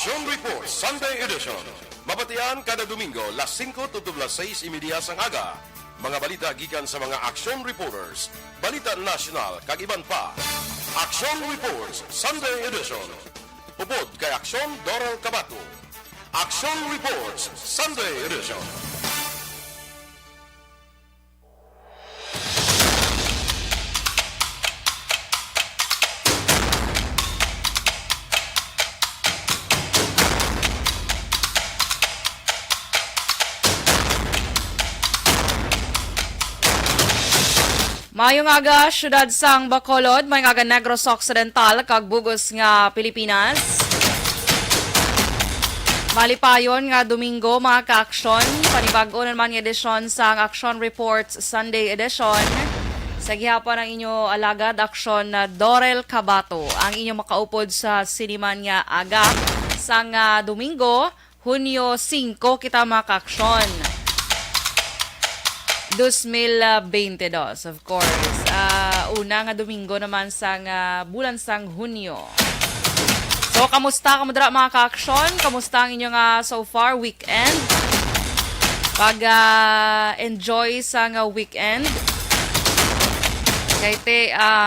Action Report Sunday Edition. Mabatian kada Domingo, las 5 to las 6:30 sang aga. Mga balita gikan sa mga action reporters, balita nasyonal kag iban pa. Action Reports Sunday Edition. Upod kay Action Doral Cabato. Action Reports Sunday Edition. Mayong aga, syudad sang Bacolod, mayong aga Negros Occidental, kag bugos nga Pilipinas. Malipayon nga Domingo, mga ka-aksyon, panibago naman nga edisyon sang Action Reports Sunday Edition. Sa gihapon ang inyo alagad, aksyon na Dorel Cabato, ang inyo makaupod sa siniman nga aga sang Domingo, Hunyo 5, kita mga ka-aksyon. 2022, of course. Una nga Domingo naman sang bulan sang Hunyo. So, kamusta kamudra mga ka-aksyon? Kamusta ang inyong so far weekend? Pag-enjoy sang weekend? Kahit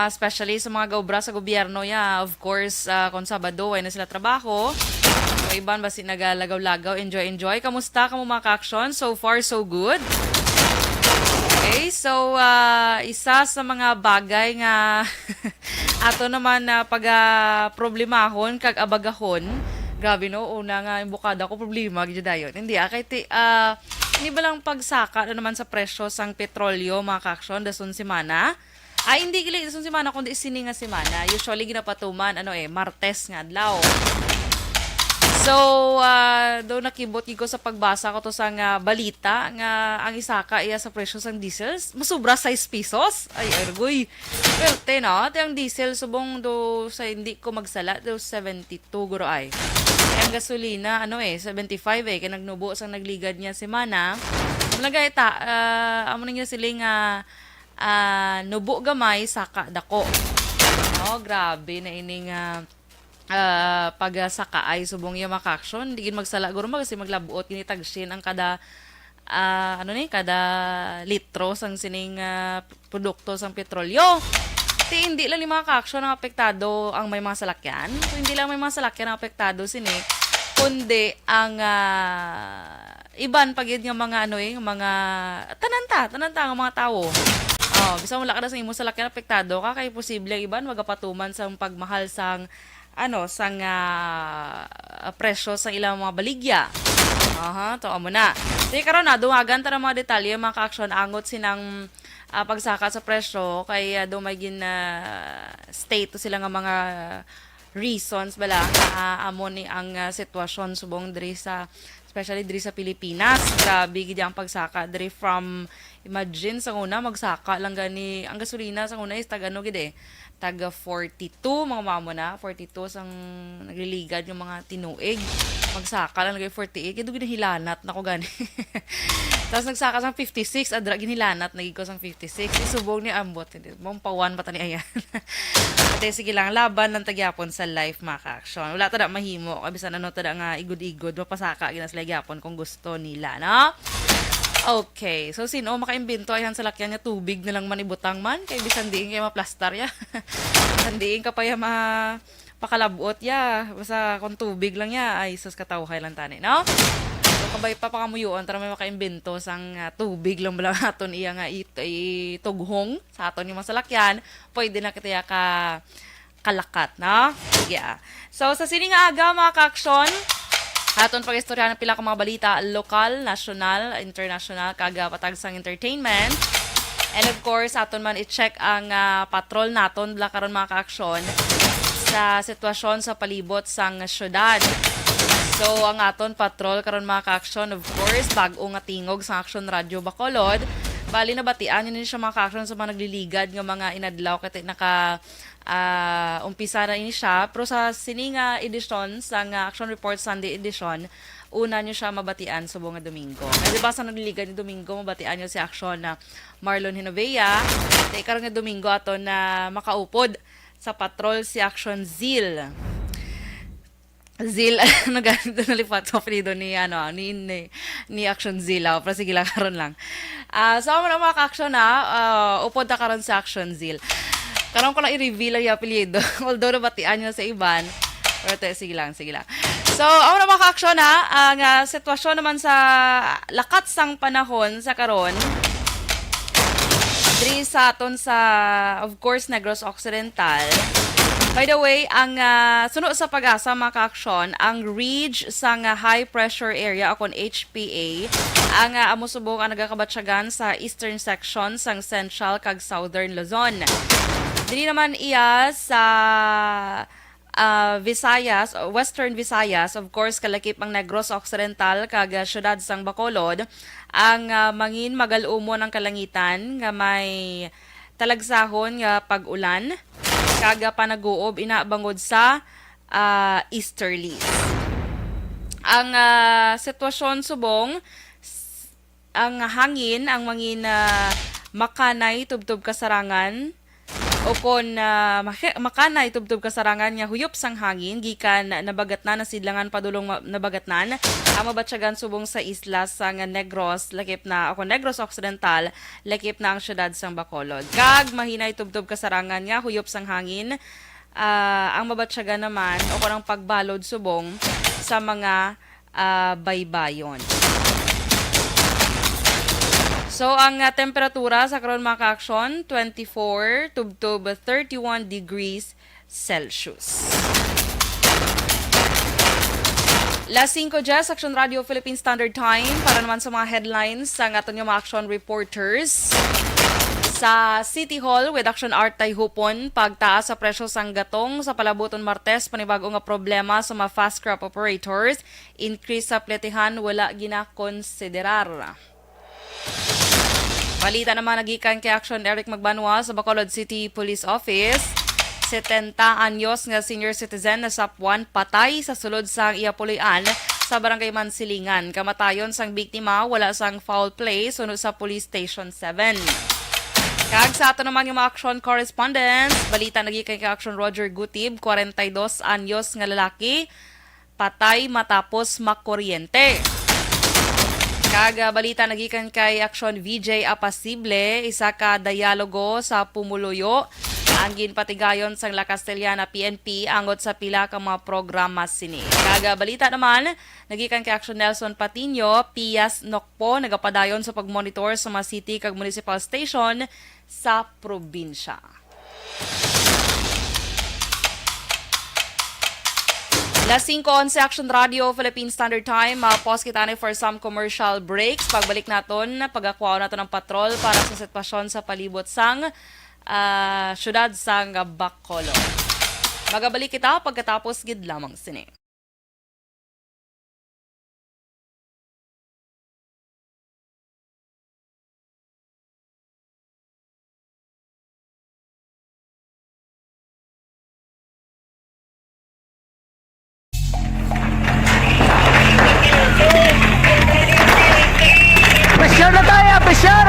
especially sa mga gaobra sa gobyerno of course, kung Sabado ay na sila trabaho. So, iban basi nagalagaw-lagaw, enjoy. Kamusta kamo mga ka-aksyon? So far, so good. Okay, so isa sa mga bagay nga ato naman na pag-problemahon kag abagahon. Grabe no, una nga imbukada ko problema gid dayon. Hindi kahit hindi ba lang pagsaka na naman sa presyo sang petrolyo mga ka-aksyon dason semana. Hindi gili dason semana kundi sini nga semana. Usually ginapatuman Martes nga adlaw. So, do nakibot ko sa pagbasa ko to sa balita nga ang isaka iya sa presyo sang diesel masubra 6 pesos. Ay, ergoy. Perte no, ang diesel subong do sa hindi ko magsala do 72 guro ay. Ang gasolina 75 kay nagnubo sang nagligad niya semana. Lagay ta amo niya siling nubo gamay saka dako. No, grabe na ining pagsaka ay subong yung maka-action, di gin magsala guro kasi maglabuot gini tagsin ang kada kada litro sang sining produkto sang petrolyo. Hindi lang ni mga ka-action ang apektado ang may mga salakyan. So, hindi lang may mga salakyan ang apektado sini, kundi ang iban pagid nga mga mga tananta ang mga tao. Bisa mo lakad sa imo salakyan apektado ka kay posible iban magapatuman sa pagmahal sang sang presyo sa ilang mga baligya. To amo na. Sige karon na dumagan ta ng mga detalye mga ka-aksyon angot sinang pagsaka sa presyo kay dumagin state to sila nga mga reasons bala amo ni ang sitwasyon subong diri sa especially diri sa Pilipinas. Grabe gid ang pagsaka diri from imagine sa una magsaka lang gani ang gasolina sa una is tagano gid taga 42 mga mamo na 42 sang nagliligad yung mga tinuig magsaka lang lagay 48 kaya doon ginahilanat na ko gani tapos nagsaka sang 56 adra ginilanat nagig ko sang 56 isubog ni ambot mong pawan pa ni ayan ate sige lang laban ng tagyapon sa life mga ka-aksyon wala tada mahimo kabisan tada nga igod-igod mapasaka ginas gyapon kung gusto nila no. Okay, so sino makaimbento ayan sa lakyan niya tubig na lang manibutang man kay bisan diin kay maplastar ya. Bisan diin ka pa ya pakalabot ya. Basta kung tubig lang ya ay sus katawhay lang tani, no? So kabay pa pakamuyuan tara may makaimbento sang tubig lang bala aton iya nga itughong sa aton yung masalakyan, pwede na kita ka kalakat, no? Yeah. So sa sining aga mga ka-aksyon, aton pag-istorya ng pila ka mga balita, lokal, national, international, kaga patag sang entertainment. And of course, aton man i-check ang patrol naton, bala karon mga ka-aksyon, sa sitwasyon sa palibot sang syudad. So, ang aton patrol karon mga ka-aksyon, of course, bago nga tingog sa Action Radio Bacolod, bali na batian yun siya mga ka-aksyon sa mga nagliligad ng mga inadlaw kasi umpisa na ini siya. Pero sa sininga edisyon, sa Action Report Sunday Edition, una nyo siya mabatian sa buong Domingo. Kasi diba sa nagliligan ni Domingo, mabatian nyo si Action na Marlon Hinovea. At ikaroon nga Domingo ato na makaupod sa patrol si Action Zeal. Zil, ano ganito nalipat sa apelido ni, ni Action Zila. Pero sige lang, karon lang. So, ako na mga ka-action upod na karon sa Action Zil. Karon ko lang i-reveal ang apelido. Although nabatian nyo sa iban. Pero sige lang. So, ako na mga ka-action ang sitwasyon naman sa lakat sang panahon sa karon. Diri sa aton sa, of course, Negros Occidental. By the way, ang suno sa pag-asa mga ka-aksyon, ang ridge sa high pressure area akon HPA, ang amusubong ang nagakabatsyagan sa eastern section sang Central kag Southern Luzon. Dili naman iya sa Visayas, Western Visayas, of course, kalakip ang Negros Occidental kag syudad sang Bacolod, ang mangin magalumon ang kalangitan nga may talagsahon nga pag-ulan kaga panaguob inabangod sa easterlies. Ang sitwasyon subong ang hangin ang mangin makanay tubtob kasarangan o kon makanay tubtob kasarangan nga huyop sang hangin gikan nabagatnan na sidlangan padulong nabagatnan ang mabatsyagan subong sa isla sang Negros lakip na ako Negros Occidental lakip na ang syudad sang Bacolod kag mahinay tubtob kasarangan nga huyop sang hangin ang mabatsyagan naman o kon ang pagbalod subong sa mga baybayon. So, ang temperatura sa karon mga ka-aksyon, 24 tubtob 31 degrees Celsius. Las 5 Jazz, Action Radio Philippine Standard Time para naman sa mga headlines sa aton mga action reporters. Sa City Hall with Action Art Hupon, pagtaas sa presyo sang gatong sa palabuton Martes, panibago nga problema sa mga fast scrap operators, increase sa pletihan wala ginakonsiderar. Balita naman nagikan kay Action Eric Magbanwa sa Bacolod City Police Office. 70 anyos nga senior citizen na sapwan patay sa sulod sang Iapulian sa Barangay Mansilingan. Kamatayon sang biktima wala sang foul play sunod sa Police Station 7. Kag sa ato naman yung mga action correspondence, balita nagikan kay Action Roger Gutib, 42 anyos nga lalaki, patay matapos makuryente. Kaga balita nagikan kay Action VJ Apasible, isa ka dialogo sa Pumuluyo. Ang ginpatigayon sang La Castellana PNP angot sa pila ka mga programa sini. Kaga balita naman nagikan kay Action Nelson Patino, Pias Nokpo nagapadayon sa pagmonitor sa mga city kag municipal station sa probinsya. Las 5:11 Action Radio Philippine Standard Time. Pause kita for some commercial breaks. Pagbalik naton, pagakwaw naton ng patrol para sa sitwasyon sa palibot sang syudad sang Bacolod. Magabalik kita pagkatapos gid lamang sini. Pressure na tayo! Pressure!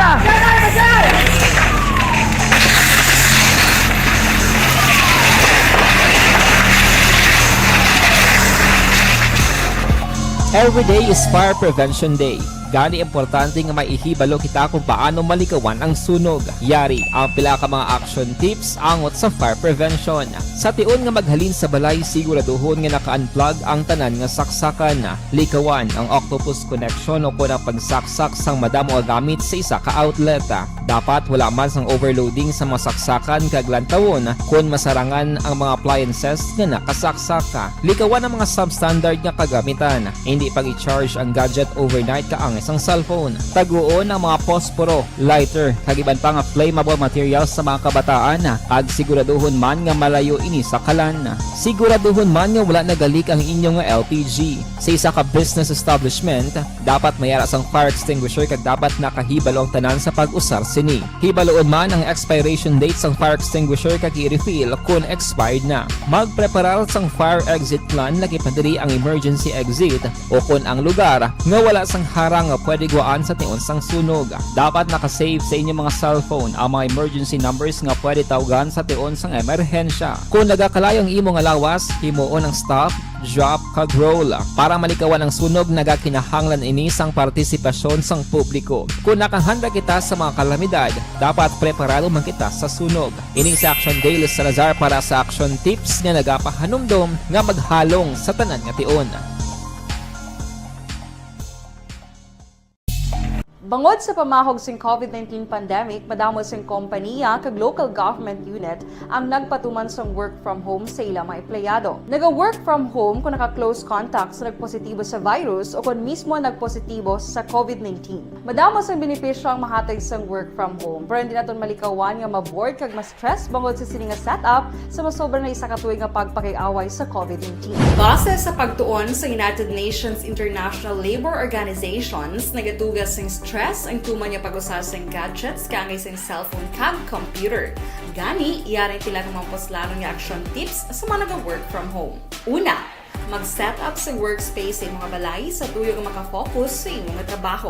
Every day is Fire Prevention Day. Gani importante nga maihibalo kita kung paano malikawan ang sunog. Yari ang pila ka mga action tips angot sa fire prevention. Sa tion nga maghalin sa balay, siguraduhon nga naka-unplug ang tanan nga saksakan. Likawan ang octopus connection o kung ang pagsaksak sang madamo gamit sa isa ka outlet. Dapat wala man sang overloading sa mga saksakan kag lantawon kung masarangan ang mga appliances nga nakasaksaka. Likawan ang mga substandard nga kagamitan. Hindi pag i-charge ang gadget overnight kaang isang cellphone. Taguon ang mga posporo, lighter, kag iban pa nga flammable materials sa mga kabataan. Ag siguraduhon man nga malayo ini sa kalan. Siguraduhon man nga wala nagalik ang inyong LPG. Sa isa ka business establishment, dapat mayara sang fire extinguisher kag dapat nakahibalo ang tanan sa pag-usar sini. Hibaloon man ang expiration date sang fire extinguisher kag i-refill kung expired na. Magpreparar sang fire exit plan lagi pa diri ang emergency exit o kung ang lugar nga wala sang harang nga pwede guwaan sa tiun sang sunog. Dapat nakasave sa inyong mga cellphone ang mga emergency numbers nga pwede tawagan sa tiun sang emerhensya. Kung nagakalayo ang imo nga lawas, himuon ang stop, drop, kag roll para malikawan ang sunog. Nagakinahanglan ini sang partisipasyon sang publiko. Kung nakahanda kita sa mga kalamidad, dapat preparado man kita sa sunog. Ini sa Action Day Los Salazar para sa action tips nga nagapahanumdom nga maghalong sa tanan nga tiun. Bangod sa pamahog sing COVID-19 pandemic, madamo sing kompanya kag local government unit ang nagpatuman sang work from home sa ilang mga empleyado. Naga-work from home kung naka-close contact sa nagpositibo sa virus o kung mismo nagpositibo sa COVID-19. Madamo sang benepisyo ang mahatag sang work from home, pero hindi naton malikawan nga ma-bored kag ma-stress bangod sa sini nga setup sa masobra na isa ka tuig nga pagpakiaway sa COVID-19. Base sa pagtuon sa United Nations International Labour Organizations, nagatugas sing stress ang tuman niya pag-usas ng gadgets kangay sa cellphone kag computer. Gani, iyaring tila ng mga poslanong nga action tips sa mga nag-work from home. Una, mag-set up sa workspace sa imong balay sa tuyo nga makafocus sa imong trabaho.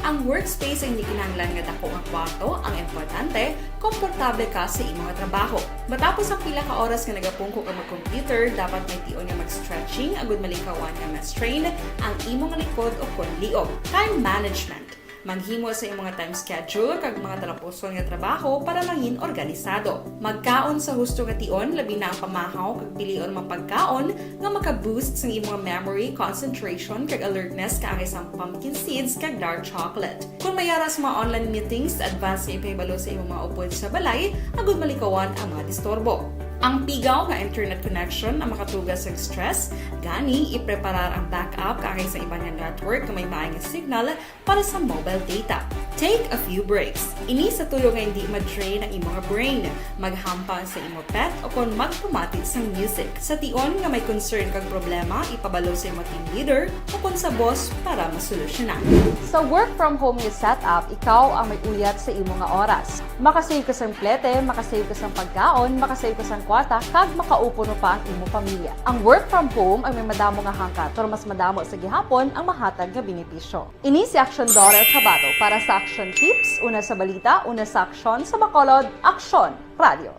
Ang workspace ay hindi kinahanglan nga dako nga kwarto, ang importante, komportable ka sa imong trabaho. Matapos ang pila ka oras nga nagapungko ka mag-computer, dapat may tion nga mag-stretching agud malikawan nga ma-strain ang imong likod o konliog. Time management. Maghimo sa imong time schedule kag mga talapuson nga trabaho para maging organisado. Magkaon sa husto nga tion, labi na ang pamahaw kag pilion mang pagkaon nga maka-boost sa imong memory, concentration kag alertness kaangay sang pumpkin seeds kag dark chocolate. Kung mayara sa mga online meetings, advance nga ipahibalo sa imong mga upod sa balay, agud malikawan ang mga disturbo. Ang pigaw nga internet connection ang makatugas sa stress, gani ipreparar ang backup kaangay sa ibang network na may maayong signal para sa mobile data. Take a few breaks. Ini sa tuyo nga hindi ma-drain ang imong brain. Maghampang sa imong pet o kung magpumatid sa music. Sa tion nga may concern kag problema, ipabalo sa imong team leader o kung sa boss para masolusyonan. Sa work from home nga setup, ikaw ang may uyat sa imong nga oras. Makasave ka sa plete, makasave ka sa pagkaon, makasave ka sa kwarta, kag makaupo no pa ang imong pamilya. Ang work from home ay may madamo nga hangkat, pero mas madamo sa gihapon ang mahatag nga benepisyo. Ini si Action Dorel Cabato para sa Action Tips, una sa balita, una sa aksyon, sa Bacolod, Aksyon Radio.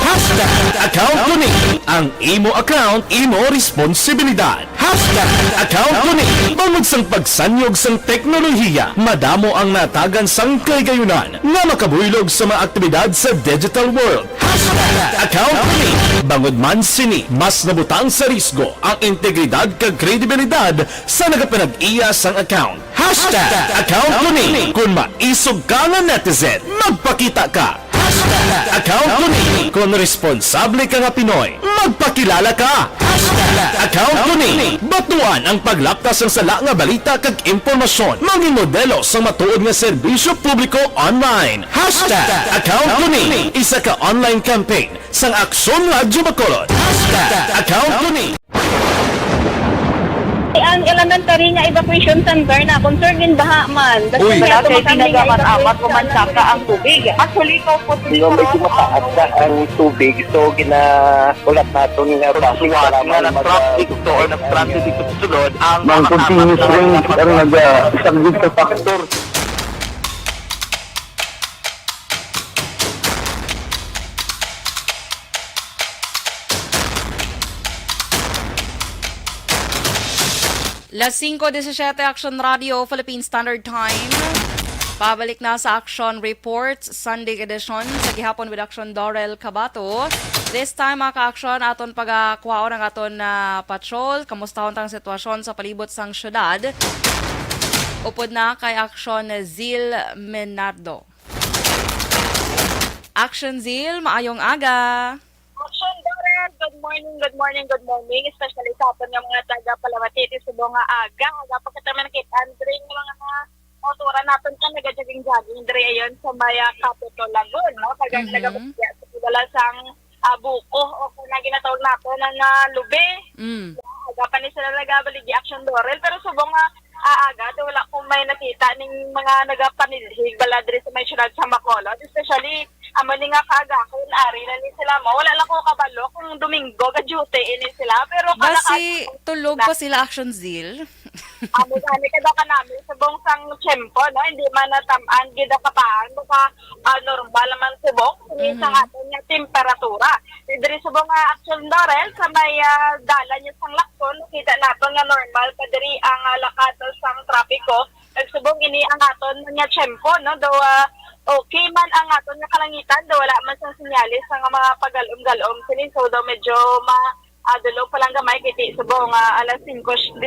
Hashtag account ko ni ang imo account, imo responsibilidad. Hashtag account ko ni bangod sang pagsanyog sang teknolohiya, madamo ang natagan sang kaygayunan nga makabuylog sa mga aktibidad sa digital world. Hashtag account ko ni bangod man sini mas nabutang sa risgo ang integridad kag kredibilidad sa nagapanag-iya sang account. Hashtag account ko ni kung maisog ka nga netizen, magpakita ka. Hashtag account ko ni kung responsable ka nga Pinoy, magpakilala ka. Hashtag account ko ni batuan ang paglaptas ng sala nga balita kag impormasyon, maging modelo sa matuod nga serbisyo publiko online. Hashtag account ko ni isa ka online campaign sang Aksyon Radyo Bacolod. Hashtag account ko ni ang elementary nga evacuation center na concern din baha man. Uy. Kaya pinagamat-amat kumansaka ang tubig. Actually, ikaw po Medyo mataas na ang tubig, so ginaulat natin nga traffic para traffic to or nag-traffic dito sa sulod ang Mang continuous rin ang isang good sa factor. Las 5:17 Action Radio, Philippine Standard Time. Pabalik na sa Action Reports, Sunday edition sa gihapon with Action Dorel Cabato. This time mga ka-action, aton pagkuhaon ang aton na patrol. Kamustahon tang sitwasyon sa palibot sang syudad. Upod na kay Action Zil Menardo. Action Zil, maayong aga. Action Dorel, good morning, good morning, good morning. Especially sa aton nga mga taga Palamatitis sa mga aga. Aga pagkatama na kit Andre ng mga motora natin ka nag-jogging dre ayon sa Maya Capitol Lagoon, no? Tagang nagabagya sa pudalasang buko o kung na ginatawag natin ng lube. Aga pa ni sila nagabaligi Action Dorel, pero subong nga aga, wala kong may nakita ng mga nagapanilhig baladri sa may syudad sa Bacolod, especially amani nga kagakon, ari na ni sila mo. Wala lang ko kabalo kung Domingo, ka-duty ini sila. Pero Basi tulog pa sila Action Zil. Amo gani ka daw ka namin sa bongsang tiyempo, no? Hindi man natamaan, gida ka paan, baka normal man subong, sa atin nga temperatura. Diri subong action Dorel, sa may dala niya sang lakson, kita naton nga normal, kadiri ang lakatos sang trapiko, nagsubong ini ang aton nga tiyempo, no? Daw, okay man ang aton nga kalangitan, daw wala man sa sinyalis sa mga pagalom-galom, sinin, so daw medyo dulo pa lang gamay kiti subong alas 5:17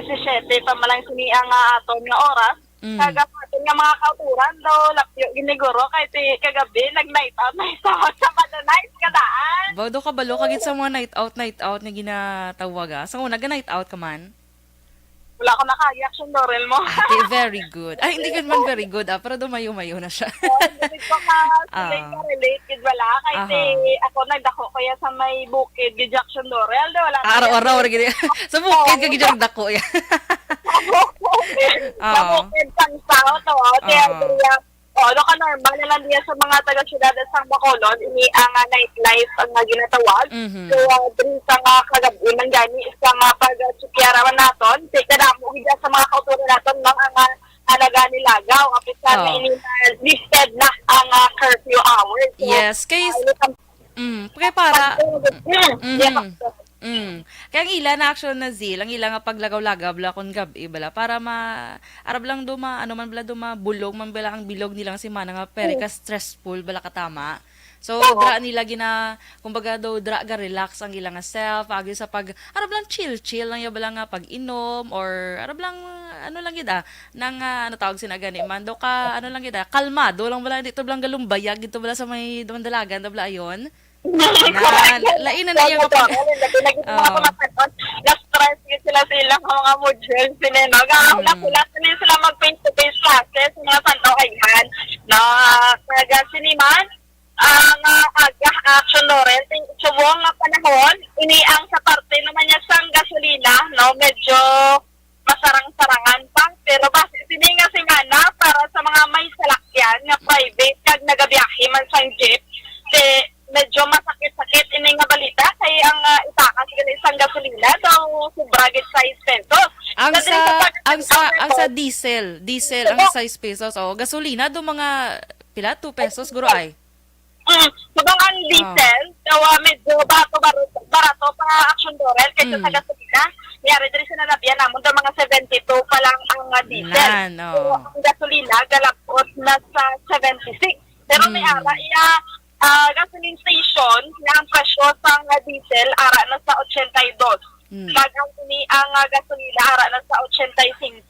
pa malang sini ang aton nga oras. Kagapaton nga mga kauturan daw lapyo giniguro kay ti kagabi nag-night out sa Madanight kadaan. Bawdo ka balo kagit sa mga night out nga ginatawag. Sa una ga night out ka man? Wala ko naka-reaction Dorel mo. Okay, very good. Ay, hindi ka man very good pero dumayo-mayo na siya. Hindi ko related wala kay ti ako nagdako kaya sa may bukid di Jackson Dorel daw wala. Araw-araw gini. Sa bukid ka gidyak dako ya. Sa bukid sang sao to, do ka normal na lang diya sa mga taga-syudad sa Bacolod, ini ang nightlife ang ginatawag. So, drin sa kagabi, man gani, sa pag-sukyarawan naton, tika na mo sa mga kauturan naton ng ang alaga-nilagaw, kapit sa listed na ang curfew hours. So, Yes, kaya para Kaya ang ila na action na zil, ang ila nga paglagaw-lagaw bala kon gabi bala para arab lang duma ano man bala duma bulog man bala ang bilog nilang si mana nga peri ka stressful bala katama. So dra nila gina kumbaga daw dra ga relax ang ilang nga self agi sa pag arab lang chill lang ya bala nga pag-inom or arab lang ano lang gid nang ano tawag sinagani man do ka ano lang gid kalmado lang bala dito blang galumbayag dito bala sa may dumandalagan bala ayon. Lain na yung na-stress yun sila mga modules sineno wala sila mag face-to-face classes mga santaw ayhan na kaya siniman ang action Loren subong nga panahon ini ang sa parte naman niya sang gasolina no medyo masarang-sarangan pa pero base sini nga singana para sa mga may salakyan nga private kag nagabiyahe man sang jeep medyo masakit-sakit ini nga balita kay ang itakas gali isang gasolina daw subragit 6 pesos. Ang sa diesel ang 6 pesos o gasolina do mga pila 2 pesos guro ay. Subang ang diesel daw medyo barato pa action Dorel kaysa sa gasolina. Yari diri sa nalabyan namon daw mga 72 pa lang ang diesel. So ang gasolina galapot na sa 76. Pero may ara gasoline station na ang presyo sa diesel ara na sa 82. Kagang ni ang gasolina ara na sa 85.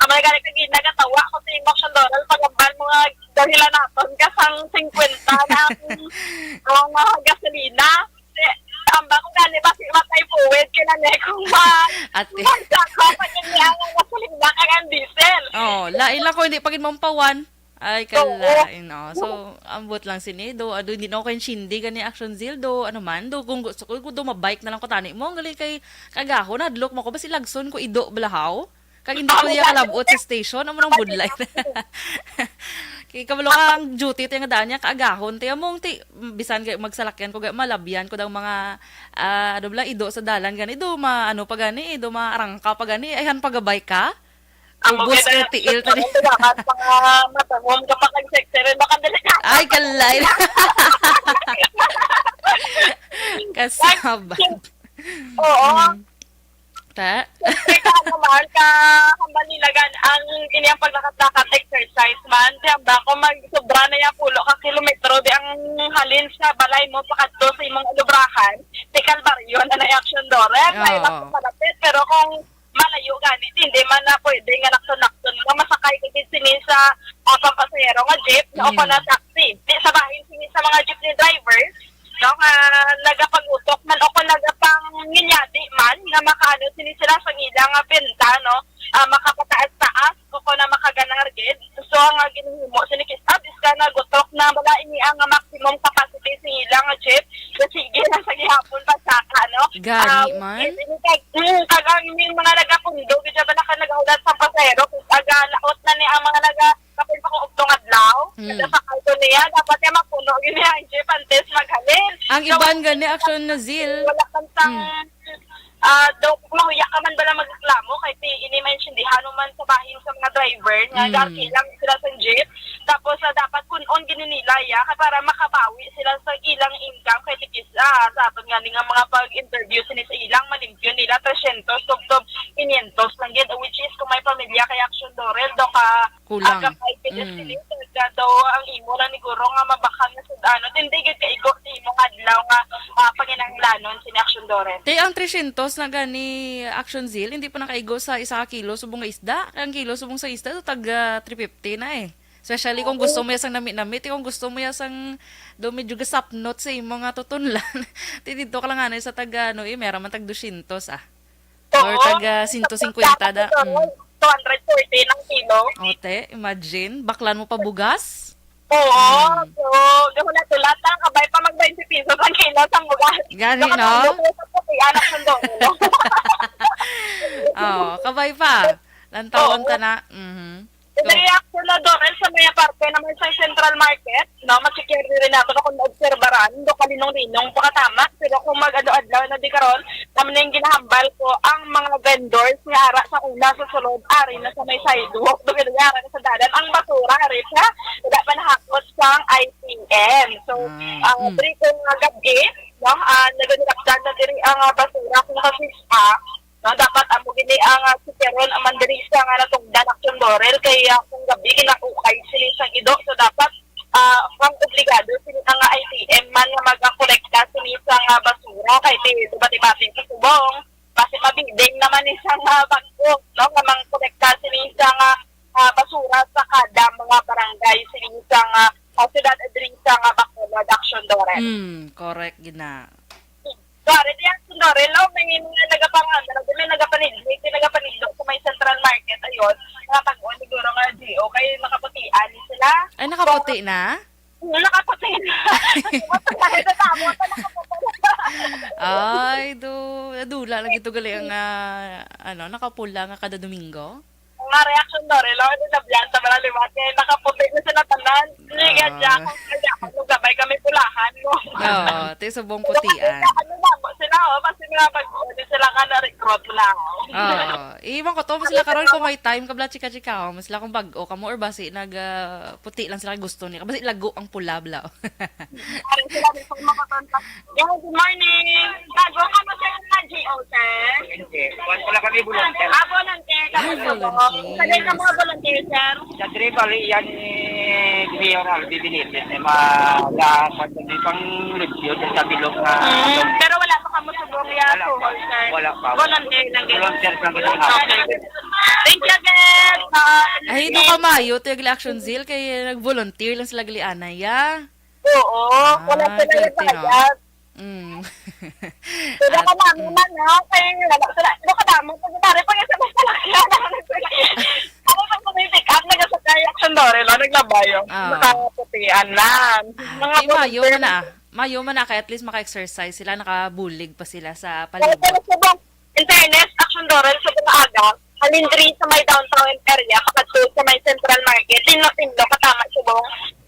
Ang mga galing kag nagatawa ko sa action Dorel pagambal mga dahilan naton kasang 50 na ang gasolina. Amba ko gani ba si matay puwed kinane kung ate kapag niya ang gasolina kag ang diesel. Lain lang ko hindi pagin mampawan. Ay, kalain, no. So, ambot lang sini. Hindi na ako kayong shindi gani action zeal. Ano man. Kung gusto ko, mabike na lang ko tani mo. Ang galing kay kagaho na. Adlok mo ko ba si Lagson ko ido balahaw? Kag hindi ko niya kalabot sa station. Amo nang budlay. Kay kabalo ka ang duty tayo nga daan niya. Kaagahon. Tayo mong bisan kay magsalakyan ko. Malabyan ko daw mga ido sa dalan gani. Ano pa gani. Arangka pa gani. Ayhan pagabay ka. Ubus ka tiil tani. Mga matahom kapag nag-sector, baka dalaga. Ay, kalay. Kasabad. Oo. Ta? Kaya naman, kahamba nilagan ang iniyang paglakat-lakat exercise man. Diyan ba, kung mag-sobra na yung pulo ka kilometro, di ang halin sa balay mo, pakadto sa imong lubrakan, di kalbaryo na na-action Dorel. May malapit, pero kung malayo ganit, hindi man na pwede nga nakson-nakson ka, masakay ka sini sa pampasayero nga jeep, o pa na taxi. Di sa bahin sini sa mga jeepney drivers, no, nagapag-utok man, o kung nagapang nginyadi man, na makaano sini sila sa ilang benta, no, makapataas-taas, o kung na makaganang argid. So, ang ginuhimo, sinikisab, is ka nagutok na wala ini ang maximum capacity sa ilang jeep, sige na sa gihapon pa saka, no? Gani man? Kagang yung mga nagapundo, kaya ba nagaulat sa pasero, kaya laot na niya ang mga kapil pa kung ugtong adlaw, kaya sa kalto niya, dapat niya mapuno, ganyan ang jeep, antes maghalin. Ang iban gani, action na zil. Wala kang daw mahuya ka man bala magreklamo kahit ini-mention di hanuman sa bahin sa mga driver nga silang sila sa jeep tapos dapat kun-on gininila ya para makabawi sila sa ilang income kahit ikisa sa aton nga nga mga pag-interview sila sa ilang malimpyo nila 300 tubtob 500 lang gid which is kung may pamilya kay Action Dorel do ka Kulang. kapay sila daw ang imo na ni guro nga mabakan na sa ano hindi gid kaigo sa imo adlaw nga panginahanglanon si Action Dorel. Te ang 300 na gani Action Zeal, hindi pa nakaigo sa 1 kilo subong nga isda. Ang kilo subong sa isda, to tag 350 na eh. Especially kung gusto mo yasang namit-namit, kung gusto mo yasang do medyo gasapnot sa imo nga tutunlan. Ti dito ka lang anay sa taga ano meron man tag 200 ah. Or taga 150 da. 240 ng kilo. Ote, imagine, baklan mo pa bugas. Oo. So, gawin na tulat lang. Kabay pa mag 20 pesos ang kilo sa mga. Gani, no? Anak ng dono. Oh, kabay pa. Lantawon ta na. Yung reaction na Dorel sa may parte naman sa Central Market, no, masikir rin nato na kung naobserbaran, do kalinong-linong pakatama, pero kung mag-ado-adlaw na di karon, naman na yung ginahambal ko ang mga vendors nga ara sa una sa sulod, ari na sa may sidewalk, do ginagara na sa dadan, ang basura, ari siya, wala pa nahakot sa ICM. So, diri kong gabi, no, naganilakdan na diri ang basura kung kasisa, no, dapat amo gini ang sikeron ang mandiri sa nga natungdan Action Dorel kaya kung gabi kinakukay sila sa ido so dapat ang obligado sila ang ITM man nga mag-kolekta sila sa basura kay diba-diba sa subong kasi mabiding naman isang bagko no nga mang-kolekta sila sa basura sa kada mga barangay sila sa siyudad adri sa Bacolod Action Dorel. Correct gina. Sorry, di Action Dorel, may nagapanidlo sa may Central Market, ayun, nakapag-on, siguro nga, Gio, kayo nakaputian sila. Ay, nakaputi na? Nakaputi na. Nakaputi na. Ay, dula lagi to gali ang nakapula nga kada Domingo. Mga reaction Dorel, nabyan sa mga liwat, kaya nakaputi na sila tanan. Sige, kaya ako gabay kami pulahan mo. Oo, te subong putian. Sila, kasi sila ka na-recruit lang. Oo. Iwan ko to, sila karon kung may time kabla chika-chika, mas sila kung bag-o ka mo or basi puti lang sila gusto niya. Basi lago ang pula bla. Parang sila may pagmakatontak. Good morning! Bago ka mo sa GO, sir? Hindi. Wala kami volunteer. Volunteer ka mo. volunteer. Kaya ka mga volunteer, sir? Sa tribal, yan ni Mayor Albi Benitez. Mag-pag pang review sa bilog na... Pero wala pa ka mo sa Bongya, sir? Wala pa. Volunteer lang. Volunteer lang kita Okay. Thank you again. Ay, no kamayo, to yung Action Zeal, kay nag-volunteer lang sila gali anay, ya. Oo. Wala sila yung swerte, no? bayad. Sila ka namin man, ha? Kaya wala sila. Sila ka namin. Pagkatari, pag isa mas talakyan. Ano pag pumipick up, nagasakay Action Dorel, naglabayo. Nakaputian na. Ay, mayo man na, kaya at least maka-exercise sila, nakabulig pa sila sa Pero palibot. in fairness, Action Dorel sa maaga, halindri sa may downtown area, kapag sa may Central Market, tinlo katama subong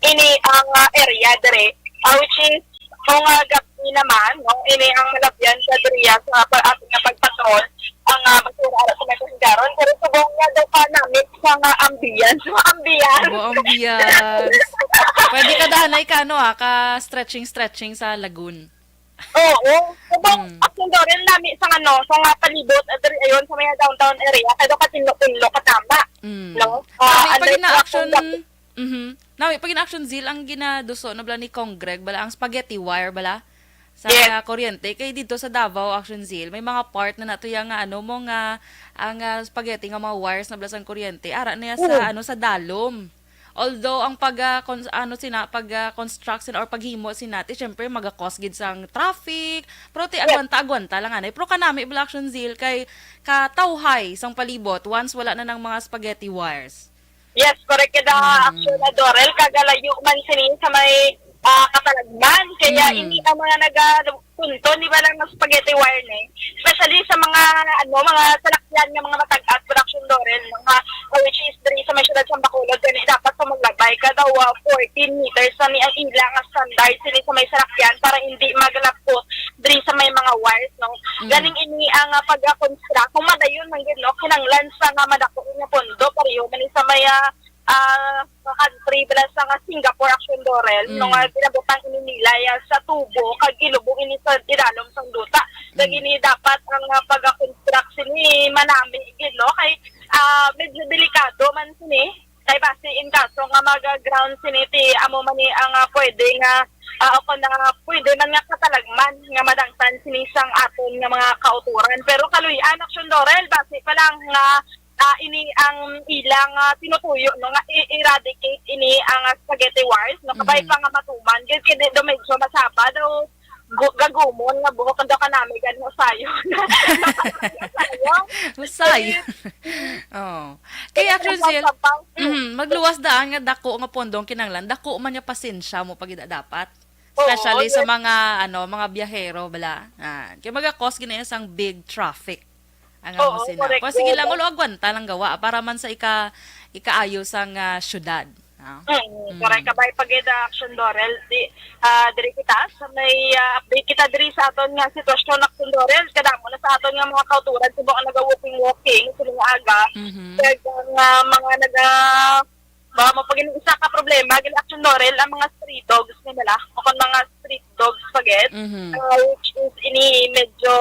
ini ang area dire, which is kung gabi naman, no, ini ang malabyan sa diriya sa ating pagpatrol, ang basura sa may kasigaron, pero subong nga daw pa namin sa ambience. Ambiance. Pwede ka dahanay ka, ka-stretching sa lagoon. Oo. Subong Action Dorel namin sa sa palibot, ayun, sa may downtown area, kaya ka tinlo katama. No? Pag ina-action, pag ina-action Zeal, ang ginaduso na bala ni Congreg, bala ang spaghetti wire bala sa kuryente. Kaya dito sa Davao Action Zeal, may mga part na nato yung ang spaghetti nga mga wires na bala sa kuryente, ara na sa dalom. Although ang pag-construction or paghimo sinati, syempre maga-cause gid sang traffic, pero agwanta lang anay. Pero kanami bala Action Zeal kay katawhay sang palibot once wala na ng mga spaghetti wires. Yes, correct kada Action Dorel, kagalayo man sinin sa may katalagman. Kaya hindi ang mga nagapunto, di ba lang ng spaghetti wire na especially sa mga mga salakyan ng mga matag-at production Dorel, mga which is diri sa may siyudad sa Bacolod, kaya dapat pa maglabay ka daw 14 meters sa ang ilang standard sila sa may salakyan para hindi maglapot diri sa may mga wires, no? Ganing ini ang pag-construct. Kung madayon man gid, no, kinanglan sa nga madako nga pondo pareho man sa may country bala sa nga Singapore Action Dorel no nga pinabutang ini nila sa tubo kag ilubong ini sa idalom sang duta. Dagini dapat ang pag-construct sini manami gid, no, kay medyo delikado man sini kay base in kaso nga mag-ground siniti amo man ni ang pwede nga ako na pwede man nga katalagman nga madangtan sinisang aton nga mga kauturan. Pero kaluyan Action Dorel base pa lang nga ini ang ilang tinutuyo no nga eradicate ini ang spaghetti wires no kabay pa nga matuman gid kay do medyo masaba daw gagumon nga buhok daw kanami gan usayo. Usayo. Oh. Kaya actually magluwas daan nga dako nga pondong kinanglan, dako man nya pasensya mo pag dapat. Especially sa mga mga biyahero bala. Kaya maga-cause gina sang big traffic. Ang amo sila. Kung sige lang ulo agwanta lang gawa para man sa ikaayos ang syudad. Correct kabay pag Action Dorel diri kita sa may update kita diri sa aton nga sitwasyon Action Dorel kadamo na sa aton nga mga kauturan subok ang naga-walking sila nga aga kag mga mapagin isa ka problema gid Action Dorel ang mga street dogs nila o kon mga street dogs pagit which is ini medyo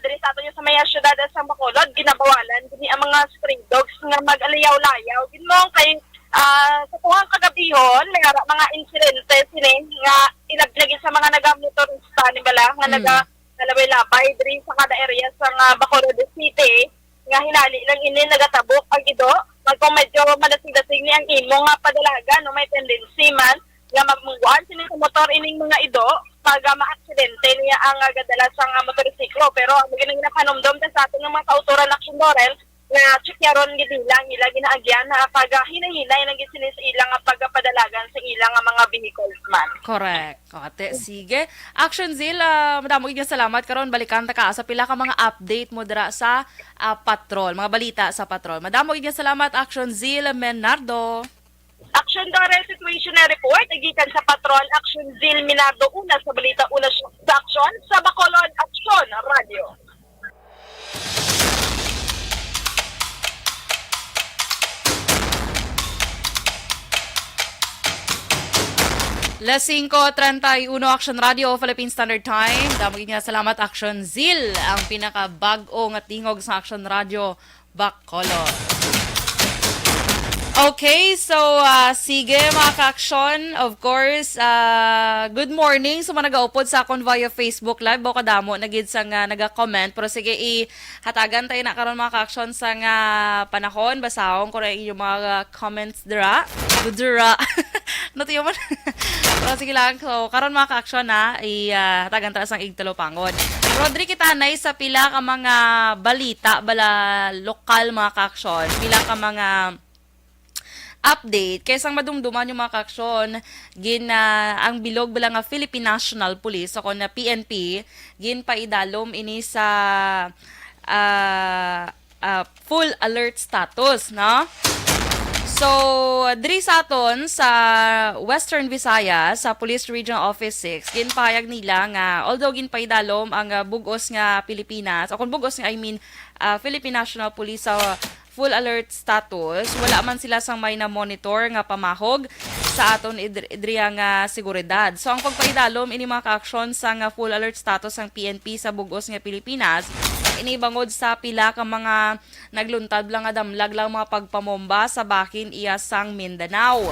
diri sa aton sa may syudad sa Bacolod ginabawalan kini ang mga street dogs nga mag-alayaw-layaw ginmong kay sa tuwang kagabihon may mga insidente sini nga ilaglagi sa mga nagamotorista ni bala nga nagalabay-labay diri sa kada area sa Bacolod City nga hinali lang ini nagatabok ang ido kung medyo malasig-lasig ni ang imo nga padalaga no may tendency man nga magmungguan sini sa motor ining mga ido pag ma-aksidente niya ang gadala sa motorsiklo pero ang ginapanomdom sa aton ng mga kauturan Action Dorel nga chikyaron gid lang ila ginaagyan na pag hinahinay nang gisinis ilang pagpadalagan sa ilang mga vehicles man. Correct. Ate, sige. Action Zil, madamo gid salamat karon balikan ta ka sa pila ka mga update mo dira sa patrol, mga balita sa patrol. Madamo gid salamat Action Zil Menardo. Action Dorel Situational Report gikan sa Patrol Action Zil Minardo una sa balita una sa action sa Bacolod Action Radio. Las 5:31 Action Radio Philippine Standard Time. Damo gid nga salamat Action Zil, ang pinaka-bag-o nga tingog sa Action Radio Bacolod. Okay, so sige mga ka-action, of course, good morning sa mga nag-upod sa akon via Facebook Live. Baka damo na gid sa nga naga-comment, pero sige hatagan tayo na karon mga ka-action sa nga panahon. Basahon ko na yung mga comments dira. Natiyo man. Pero sige lang, so karon mga ka-action hatagan tayo sang igtalopangod. Rodri kitanay sa pila ka mga balita bala lokal mga ka-action, pila ka mga update kay sang madumduman yung mga kaaksyon ang bilog bala nga Philippine National Police o na PNP gin paidalom ini sa full alert status, no? So diri sa aton sa Western Visayas sa Police Regional Office 6 ginpahayag nila nga although ginpaidalom ang bugos nga Pilipinas o kung bugos nga Philippine National Police sa full alert status, wala man sila sang may na monitor nga pamahog sa aton idriya nga seguridad. So ang pagpaidalom ini mga ka-aksyon sa nga full alert status ang PNP sa bugos nga Pilipinas inibangod sa pila ka mga nagluntad lang nga damlag lang mga pagpamomba sa bakin iya sang Mindanao.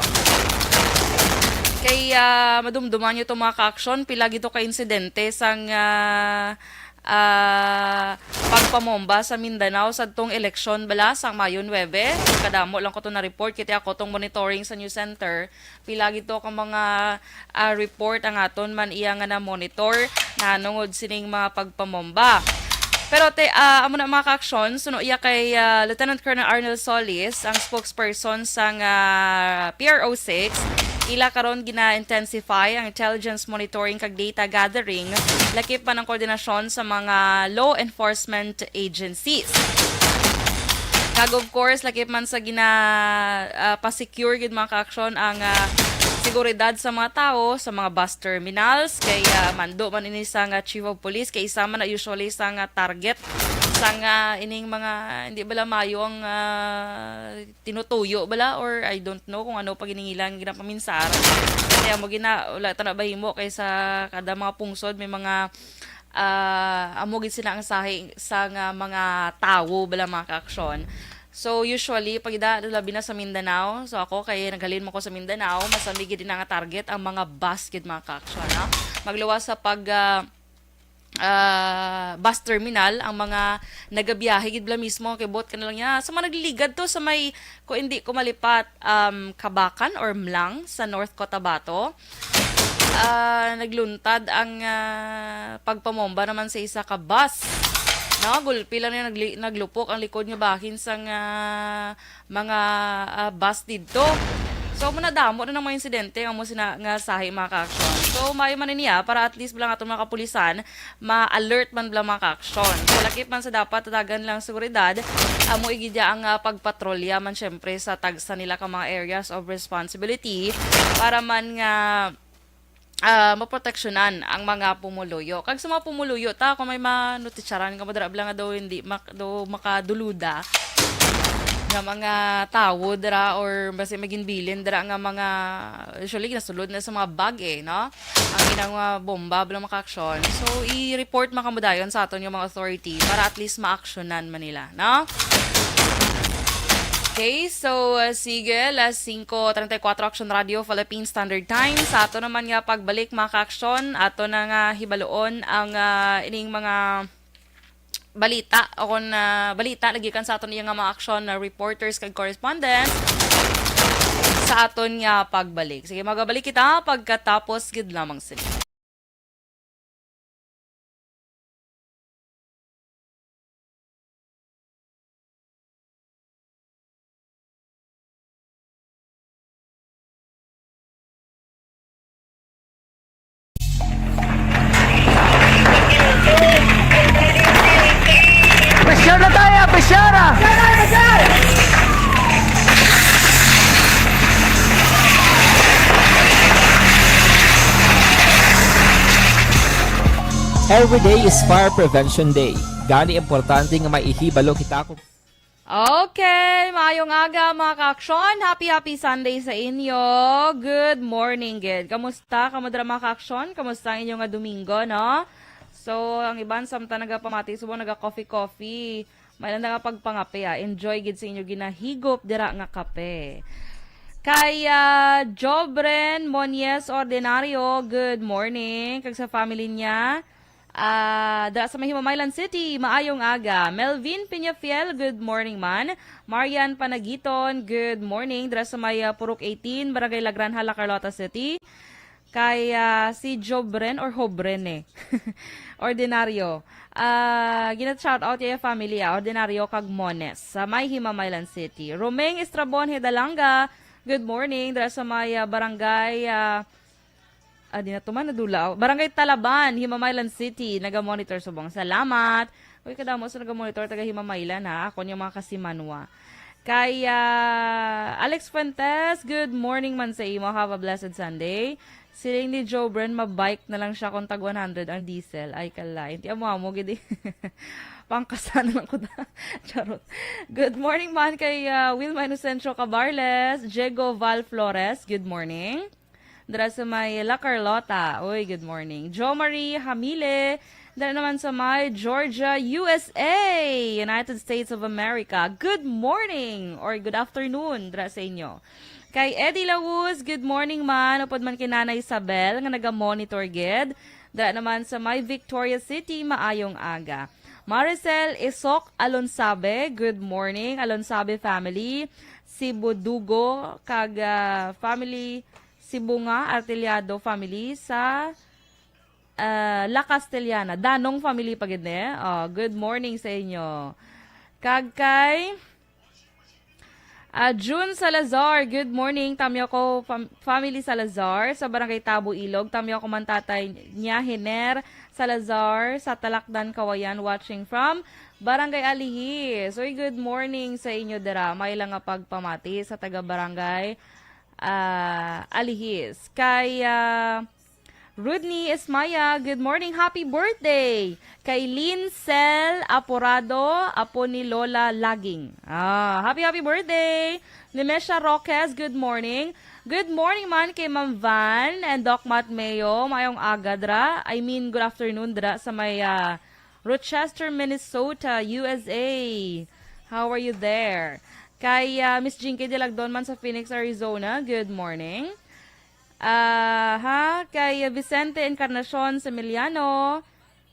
Kay madumduman nyo itong mga ka-aksyon, pila gito ka insidente sang pagpamomba sa Mindanao sa tong eleksyon bala sang Mayo 9. Kadamo lang ko to na report kiti ako tong monitoring sa news center. Pila gito ka mga report ang aton man iya nga na monitor na nungod sining mga pagpamomba. Pero amo na mga ka-aksyon, suno iya kay Lieutenant Colonel Arnel Solis, ang spokesperson sang PRO6, ila karon gina-intensify ang intelligence monitoring kag data gathering lakip pa ng koordinasyon sa mga law enforcement agencies. Kag of course lakip man sa pa-secure gid mga ka-aksyon ang seguridad sa mga tao sa mga bus terminals kay mando man ini sa nga chief of police kay isa man na usually sa nga target sa nga ining mga hindi bala mayo ang tinutuyo bala or I don't know kung ano paginingilan ginapaminsar kaya mo gina wala ta na bahimo kay sa kada mga pungsod may mga amogid sila ang sahi sa nga mga tawo bala mga kaaksyon. So usually pag labi na sa Mindanao, so ako kay naghalin mo ko sa Mindanao, masamigi din nga target ang mga bus gid mga kaaksyon, no? Magluwas sa pag bus terminal ang mga nagabiyahe gid bala mismo kay bot kanila niya sa mga nagliligad to sa may ko hindi ko malipat Kabakan or Mlang sa North Cotabato. Nagluntad ang pagpamomba naman sa isa ka bus. No, gulpi lang na naglupok ang likod niya bahin sa mga bus dito. So, manadamo na ng mga insidente ang mo nga sahi mga ka-aksyon. So, mayo man niya para at least bilang atong mga kapulisan, ma-alert man bilang mga ka-aksyon. So, lakip man sa dapat tatagan lang seguridad, mo igidya ang pagpatrolya man syempre sa tagsa nila ka mga areas of responsibility para man nga maproteksyonan ang mga pumuluyo. Kag sa mga pumuluyo, kung may manutitsaran ka madara nga daw hindi makaduluda nga mga tawo dara or basta maginbilin dara nga mga usually nasulod na sa mga bag no? Ang inang bomba bilang maka-aksyon. So, i-report makamudayon sa aton yung mga authority para at least ma-actionan manila, no? Okay, so sige, 5:34 Action Radio Philippine Standard Time. Sa ato naman nga pagbalik mga ka-aksyon, ato na nga hibaloon ang ining mga balita o kung balita lagi kan sa aton nga mga aksyon na reporters kag correspondents sa aton nga pagbalik. Sige, magabalik kita pagkatapos gid lamang sila. Every day is Fire Prevention Day. Gani importante nga maihibalo kita kung Okay, maayong aga mga ka-aksyon. Happy Sunday sa inyo. Good morning, gid. Kamusta? Kamadra mga ka-aksyon? Kamusta ang inyong Domingo, no? So, ang iban samta nagapamati, subo naga-coffee. May lang nga pagpangape, Enjoy gid sa inyo ginahigop dira nga kape. Kay Jobren Monies Ordinario, good morning. Kag sa family niya. Dara sa Mahimamaylan City, maayong aga. Melvin Piñafiel, good morning man. Marian Panagiton, good morning. Dara sa may Purok 18, Barangay La Granja, Carlota City. Kay si Jobren or Hobren Ordinario. Ginat-shout out yung family, Ordinario kag Mones sa may Himamaylan City. Romeng Estrabon Hedalanga, good morning. Dara sa may barangay di na tuman nadula. Barangay Talaban, Himamaylan City, naga-monitor subong. Salamat. Uy, kadamo sa naga-monitor taga Himamaylan ha. Ako yung mga kasimanwa. Kay Alex Fuentes, good morning man sa imo. Have a blessed Sunday. Siling ni Jobren, mabike na lang siya kung tag 100 ang diesel. Ay, kala. Hindi mo gidi. Pangkasan lang ko na. Charot. Good morning man kay Wilma Inocencio Cabarles, Diego Val Flores, good morning. Dara sa may La Carlota, uy, good morning. Jo Marie Hamile, dara naman sa may Georgia, USA, United States of America, good morning or good afternoon, dara sa inyo. Kay Eddie Lawuz, good morning man, upod man kay Nanay Isabel, nga naga-monitor gid. Dara naman sa may Victoria City, maayong aga. Maricel Isok Alonsabe, good morning, Alonsabe family. Sibudugo, kag family, Sibunga Artiliado family sa La Castellana. Danong family pagid good morning sa inyo. Kag kay June Salazar, good morning. Tamyo ko family Salazar sa Barangay Tabo Ilog. Tamyo ko man tatay niya Hiner Salazar sa Talakdan Kawayan watching from Barangay Alihi. So good morning sa inyo dira. May lang nga pagpamati sa taga Barangay Alihis. Kay Rudney Esmaya, good morning, happy birthday! Kay Lincel Aporado, apo ni Lola Laging. Happy birthday! Limesha Roques, good morning. Good morning man kay Ma'am Van and Doc Matt Mayo. Mayong aga dra. I mean, good afternoon dra sa may Rochester, Minnesota, USA. How are you there? Kay Miss Jinky Dilagdon man sa Phoenix, Arizona, good morning. Kay Vicente Encarnacion Semiliano,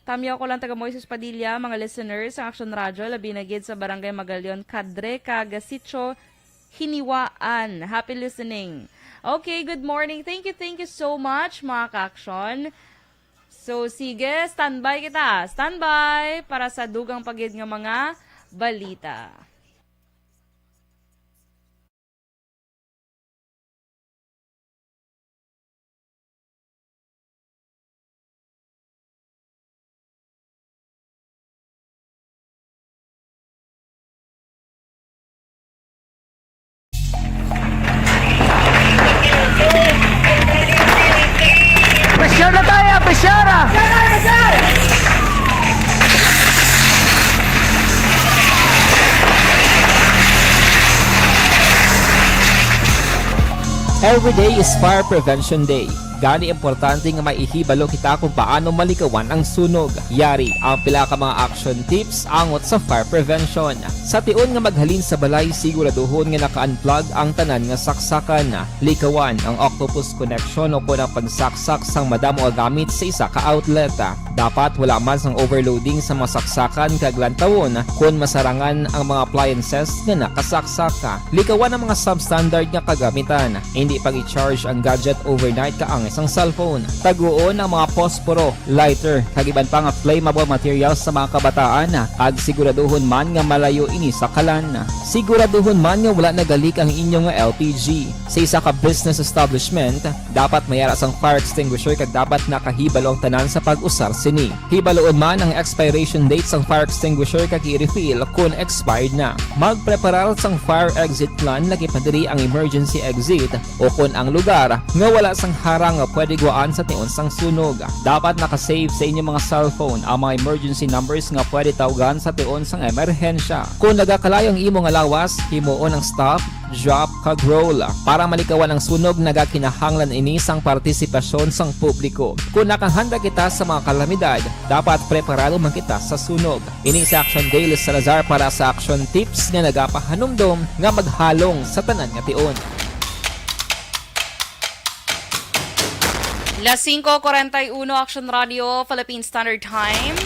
tamyo ko lang taga Moises Padilla, mga listeners sa Action Radio, labi na gid sa Barangay Magalion, Kadre, Cagasitcho, Hiniwaan. Happy listening. Okay, good morning. Thank you so much, mga ka-action. So, sige, standby kita. Standby para sa dugang pagid nga mga balita. Pressure na tayo! Pressure! Every day is Fire Prevention Day. Gani importante nga maihibalo kita kung paano malikawan ang sunog. Yari ang pila ka mga action tips angot sa fire prevention. Sa tion nga maghalin sa balay, siguraduhon nga naka-unplug ang tanan nga saksakan. Likawan ang octopus connection o kung ang pagsaksak sang madamo nga gamit sa isa ka outlet. Dapat wala man sang overloading sa masaksakan kag lantawon kung masarangan ang mga appliances nga nakasaksaka. Likawan ang mga substandard nga kagamitan. Hindi pag i-charge ang gadget overnight kaang isang cellphone. Taguon ang mga posporo, lighter, kag iban pa nga flammable materials sa mga kabataan. Ag siguraduhon man nga malayo ini sa kalan. Siguraduhon man nga wala nagalik ang inyong LPG. Sa isa ka business establishment, dapat mayara sang fire extinguisher kag dapat nakahibalo ang tanan sa pag-usar sini. Hibaloon man ang expiration date sang fire extinguisher kag i-refill kung expired na. Magpreparar sang fire exit plan lagi pa diri ang emergency exit o kung ang lugar nga wala sang harang nga pwede guaan sa tion sang sunog. Dapat nakasave sa inyong mga cellphone ang mga emergency numbers nga pwede tawagan sa tion sang emerhensya. Kung nagakalayo ang imong alawas, himuon ang stop, drop, kag roll. Para malikawan ang sunog, nagakinahanglan ini sang partisipasyon sang publiko. Kung nakahanda kita sa mga kalamidad, dapat preparado man kita sa sunog. Ini sa Action Daily Salazar para sa action tips nga nagapahanumdom nga maghalong sa tanan nga tion. Las 5:41 Action Radio, Philippine Standard Time.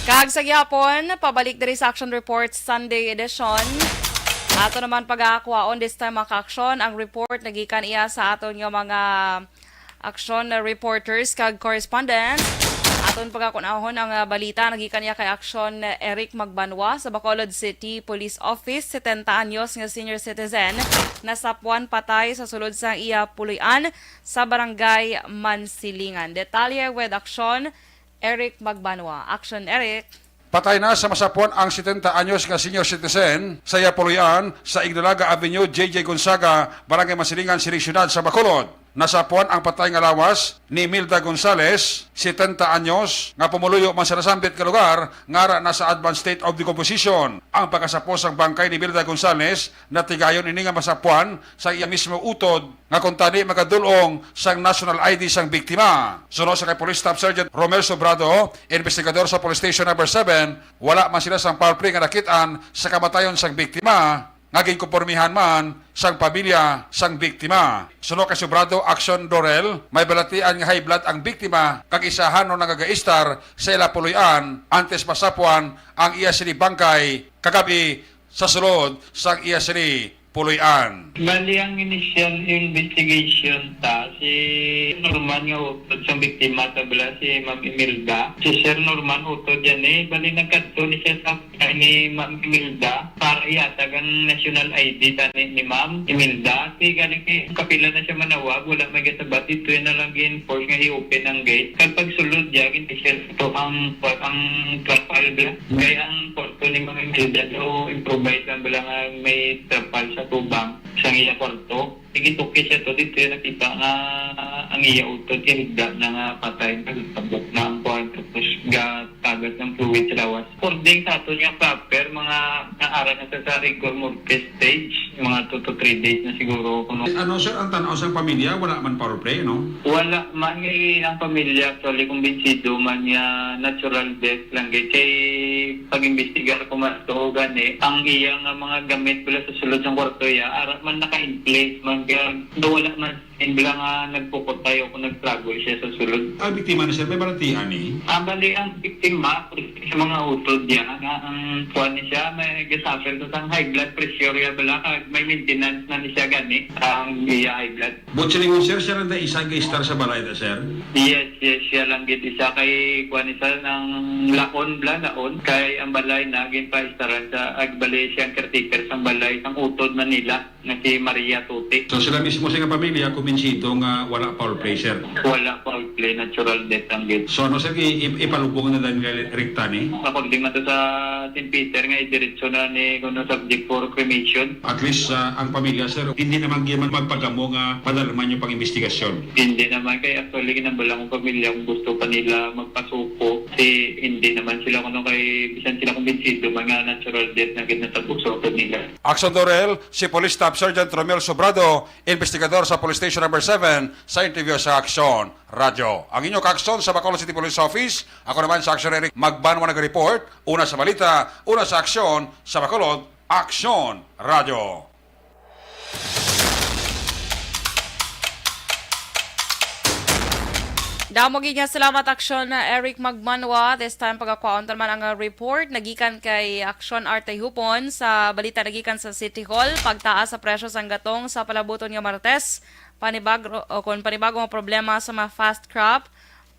Kag sa gyapon, pabalik diri sa Action Report Sunday edition. Ato naman pag-aakwaon this time mga ka-action. Ang report nagikan iya sa aton nga mga action reporters kag correspondent. Aton pagkakunahon ang balita nagikan iya kay Action Eric Magbanwa sa Bacolod City Police Office, 70 anyos nga senior citizen nasapuan patay sa sulod sa iya puloy-an sa Barangay Mansilingan. Detalye with Action Eric Magbanwa. Action Eric. Patay na sa masapuan ang 70 anyos nga senior citizen sa Yapuluyan sa Igdalaga Avenue, JJ Gonzaga, Barangay Masilingan, Siring Syudad sa Bacolod. Nasapuan ang patay nga lawas ni Milda Gonzales, 70 anyos, nga pumuluyo man sa nasambit ka lugar, ngara na sa advanced state of decomposition. Ang pagkasapos ang bangkay ni Milda Gonzales, natigayon ini nga masapuan sa iya mismo utod, nga kung tani makadulong sang national ID sang biktima. Sunod sa kay Police Staff Sergeant Romel Sobrado, investigador sa Police Station number 7, wala man sila sang foul play nga nakitaan sa kamatayon sang biktima, naging kupormihan man sang pamilya sang biktima. Sunod kay Sobrado Action Dorel, may balatian nga high blood ang biktima kag isahan no nagagaistar sa ila puloy-an antes masapuan ang iya sini bangkay kagabi sa sulod sang iya sini puloy-an. Bali ang initial investigation si Norman nga utod sa biktima sa bala si Ma'am Imelda. Si Sir Norman utod yan bali nagkadto ni siya sa ni Ma'am Imelda para iatag ang national ID ni Ma'am Imelda. Di galing kapila na siya manawag, wala may gatabat. Ito na lang gi-enforce nga i-open ang gate. Kapag sulod niya, ginti-share ito ang trapal bala. Kaya ang porto ni Ma'am Imelda o improvise lang bala nga may trapal sa tubang sa iya porto. Sige-tuki siya to, dito yung nakita nga ang iya utod, higda na nga patay, nagtabok na ang kuhan, tapos tagas ng fluid sa lawas. According sa ato niya proper, mga naara na sa rigor mortis stage, mga 2 to 3 days na siguro. Ano sir, ang tanaw sa pamilya, wala man power play, no? Wala man ang pamilya, actually kumbinsido man niya natural death lang. Kay pag-imbestigar ko man ito, gani, ang iyang mga gamit pala sa sulod ng kwarto ya, arat man naka-in-place man. Kaya wala man bigla nga nagpukot tayo kung nag-travel siya sa sulod. Ang biktima na sir, may barantihan eh? Bali ang biktima sa mga utod niya nga ang kuwan niya siya may gasafel sa high blood pressure ya bala may maintenance na niya gani ang iya high blood. Butchilingon sir, siya lang na isa star sa balay na sir? Yes, siya lang gid isa kay kuwan niya ng laon kay ang balay na gin pa istaran sa agbali siyang caretaker sa balay ang utod Manila na si Maria Tuti. So sila mismo sa pamilya, kumbinsido nga wala foul play sir? Wala foul play, natural death ang gid. So ano sir, ipalubong na dahil rekta ni? According na to sa St. Peter nga idiretso na ni kuno subject for cremation. At least ang pamilya sir, hindi naman magpagamo nga padalaman yung pang-investigasyon. Hindi naman kay actually ginambalang ang pamilya kung gusto pa nila magpasuko. Kasi hindi naman sila kuno kay bisan sila kumbinsido mga natural death na ginatabok sa utod nila. Action Dorel, si Police Staff Sergeant Romel Sobrado, investigador sa Police Station number 7 sa interview sa Action Radio. Ang inyong ka-action sa Bacolod City Police Office, ako naman sa Action Eric Magbanwa nag-report, una sa balita, una sa aksyon sa Bacolod, Action Radio. Damo gid nga salamat aksyon na Eric Magmanwa. This time pagkakuan man ang report nagikan kay Action Arte Hupon sa balita nagikan sa City Hall pagtaas sa presyo sang gatong sa palabuton nga Martes panibagong problema sa mga fast crop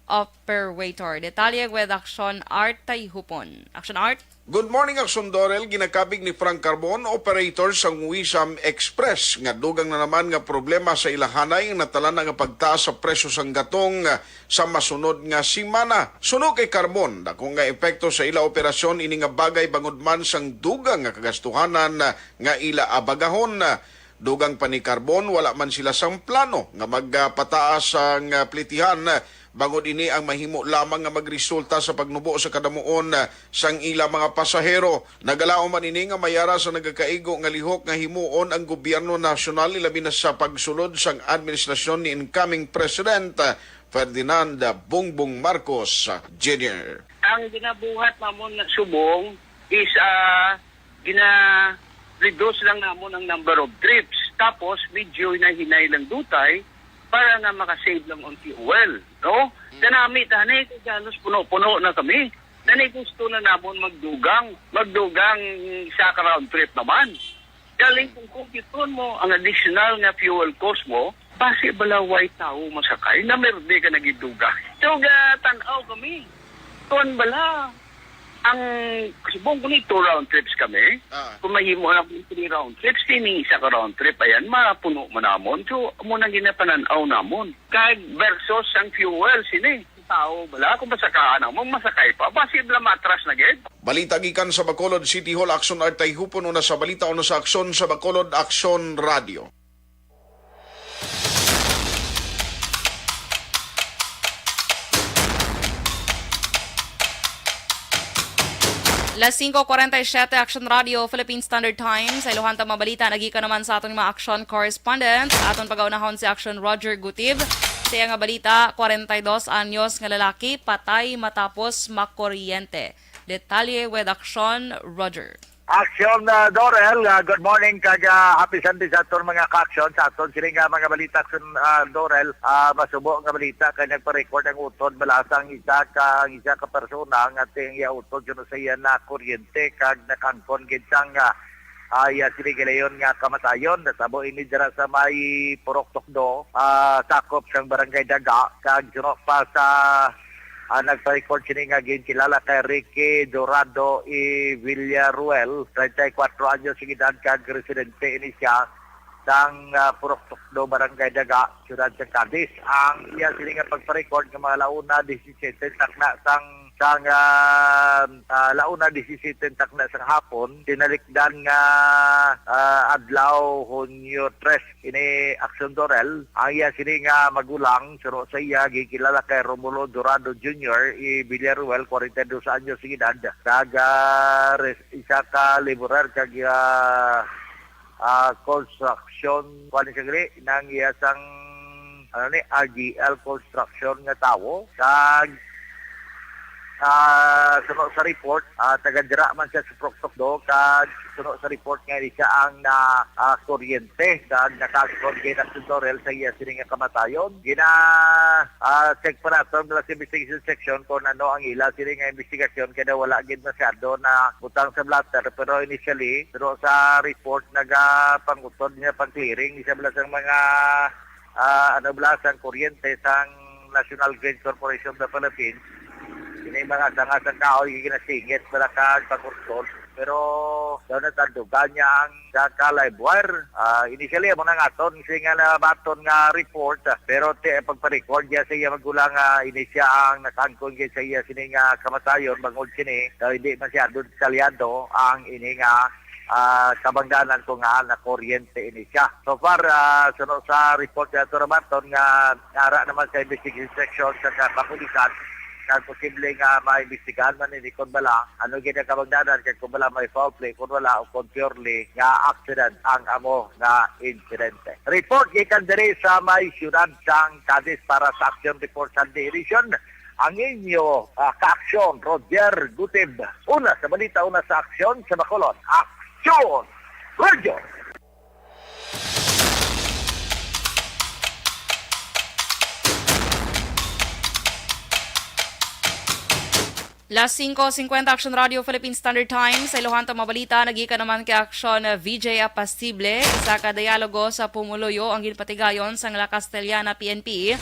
operator. Detalye with Action Arte Hupon. Action Art. Good morning, Action Dorel. Ginakabig ni Frank Carbon, operator sa Wisam Express. Nga dugang na naman nga problema sa ilahanay nga natala nga pagtaas sa presyo sang gatong sa masunod nga simana. Suno kay Carbon, dako nga epekto sa ila operasyon ini nga bagay bangod man sang dugang nga kagastuhanan nga ila abagahon. Dugang pa ni Carbon, wala man sila sang plano nga magpataas ang plitihan bangod ini ang mahimo lamang nga magresulta sa pagnubo sa kadamuon sang ila mga pasahero. Nagalao man ini nga mayara sa nagakaigo nga lihok nga himuon ang gobyerno nasyonal ilabi na sa pagsulod sang administrasyon ni incoming President Ferdinand Bongbong Marcos Jr. Ang ginabuhat namon na subong is gina-reduce lang namon ang number of trips. Tapos medyo hinay lang dutay para nga makasave lang on fuel, no? Kanami, tanay, galos puno-puno na kami. Tanay, gusto na namon magdugang sa round trip naman. Galing kung kumpiton mo ang additional nga fuel cost mo, base balaway tao masakay na meron ka nagidugang. So, tanaw kami. Tuan bala, ang subong ko ni 2 round trips kami. Kung mahimo na 3 round trips, tining isa ka round trip, ayan, mapuno mo namon. So, muna ginapananaw namon. Kag versus ang fuel, sini. Tao, bala, kung masakaan mo, masakay pa. Basibla matras na gid. Balita gikan sa Bacolod City Hall, Action Arte Hupon, una sa balita, una sa aksyon sa Bacolod, Action Radio. Las 5:47 Action Radio Philippine Standard Time sa iluhan ta mabalita nagika naman sa atong mga action correspondent aton pagaunahon si Action Roger Gutib. Siya nga balita 42 anyos nga lalaki patay matapos makuryente. Detalye with Action Roger. Action Dorel, good morning kaga happy Sunday sa aton mga ka-action sa aton sila nga mga balita Action Dorel, masubo nga balita kay nagpa-record ang utod balasang isa ka persona ang ating utod kuno sa iya na kuryente kag nakangkon gid sang ay sinigilayon nga kamatayon. Natabo ini dira sa may Purok Tokdo, sakop sang Barangay Daga, kag suno pa sa nagpa-record sini nga ginkilala kay Ricky Dorado y Villaruel, 34 anyos ang edad, kag residente ini siya sang Purok Tokdo, Barangay Daga, siyudad sa Cadiz. Ang iya sini nga pagpa-record nga mga launa 17 takna sang launa 17 takna sa hapon, tinalikdan nga adlaw Hunyo 3 ini Aksyon Dorel. Ang iya sini nga magulang suro sa iya gikilala kay Romulo Dorado Jr. y Villaruel, 42 anyos ang edad, kag isa ka laborer kag construction kuan siya gali nang iya sang RGL construction nga tawo. Kag suno sa report, taga-dira man siya sa Purok Tokdo, kag suno sa report nga siya ang kuryente kag nakasukod kay Aksyon Dorel sa iya sini nga kamatayon. Check pa natin sa investigation section kung ano ang ila sini nga investigasyon, kaya wala gid masyado na butang sa blatter, pero initially suno sa report nagapangutod niya pang-clearing isa bala sang mga blasang kuryente sang National Grid Corporation of the Philippines. Ini mga sangasang kahoy ginasingit para pagkurtol, pero daw natandugan niya ang live wire. Initially mo nang aton nga na baton nga report, pero pagpa-record niya sa iya magulang ini siya ang nakangkon sa iya sini nga kamatayon bangod sini daw hindi masyado detalyado ang ini nga kabangdanan ko nga na kuryente ini siya. So far, sunod sa report niya ito naman nga nara naman sa investigation section sa kapulisan, kung posible nga maimbestigahan man ni kung bala ano gina kabagdanan, kung bala may foul play, kung wala o kung purely nga accident ang amo nga insidente. Report gikan diri sa may siyudad sang Cadiz para sa Action Report Sunday Edition. Ang inyo ka-aksyon, Roger Gutib. Una sa balita, una sa aksyon sa Bacolod. Aksyon! Roger! Las 5:50 Action Radio Philippine Standard Time sa Ilohan ta mabalita nagika naman kay Action VJ Apasible sa kadayalogo sa Pumuluyo ang ginpatigayon sang La Castellana PNP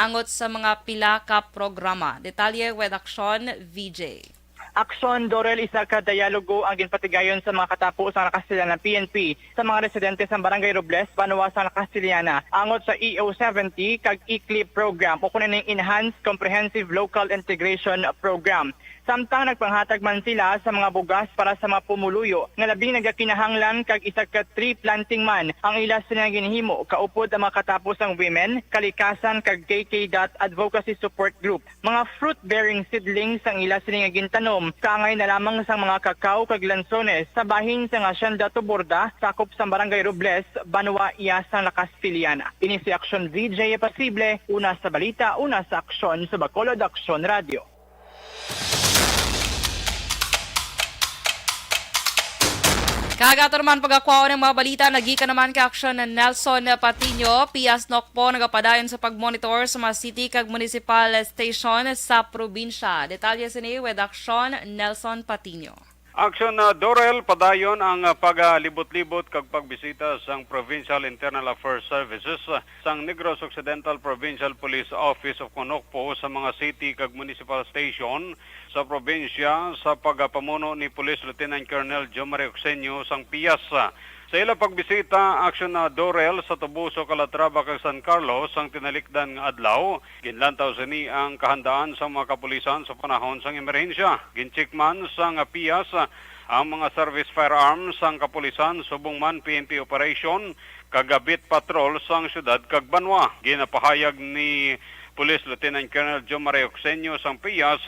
angot sa mga pila ka programa. Detalye with Action VJ. Aksyon Dorel, isa ka dialogo ang ginpatigayon sa mga katapo sa Castellana PNP sa mga residente sa Barangay Robles, Banwa sa Castellana angot sa EO70 kag ICLIP program o kunin ng Enhanced Comprehensive Local Integration Program. Samtang nagpanghatag man sila sa mga bugas para sa mga pumuluyo nga labing nagakinahanglan kag isa ka tree planting man ang ila sila ginhimo kaupod ang mga katapusang women, kalikasan kag KK Advocacy Support Group. Mga fruit-bearing seedlings ang ila sila gintanom kaangay na lamang sa mga kakao kag lansones sa bahin sa Hacienda Tuborda, sakop sa Barangay Robles, Banwa, Iyasang La Castellana. Ini si Action VJ Pasible, una sa balita, una sa aksyon sa Bacolod Action Radio. Kagato naman pagkakwaw ng mga balita, nagika naman kay Action Nelson Patino, Pias Nokpo, nagapadayon sa pagmonitor sa mga city kag municipal station sa probinsya. Detalye sini with Action Nelson Patino. Action Dorel, padayon ang pagalibot-libot kag pagbisita sang Provincial Internal Affairs Services sang Negros Occidental Provincial Police Office of Conocpo sa mga city kag municipal station sa probinsya sa pagapamuno ni Police Lieutenant Colonel Jomare Oxenio sang Pias. Sa ila pagbisita, Action Dorel sa Tubuso, Calatrava kag San Carlos ang tinalikdan nga adlaw, ginlantaw sini ang kahandaan sa mga kapulisan sa panahon sang emerhensya. Ginchikman sang Pias ang mga service firearms sang kapulisan subong man PNP operation kagabit patrol sang syudad kag Banwa. Ginapahayag ni Police Lieutenant Colonel Jomare Oxenio sang Pias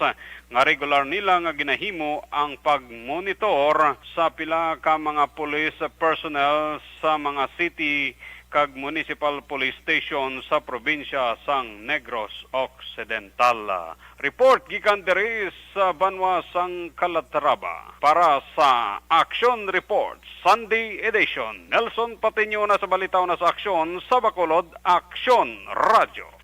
nga regular nila nga ginahimo ang pagmonitor sa pila ka mga police personnel sa mga city kag municipal police station sa probinsya sang Negros Occidental. Report gikan diri sa Banwa sang Calatrava. Para sa Action Report Sunday Edition, Nelson Patino na sa balitaw na sa aksyon sa Bacolod Action Radio.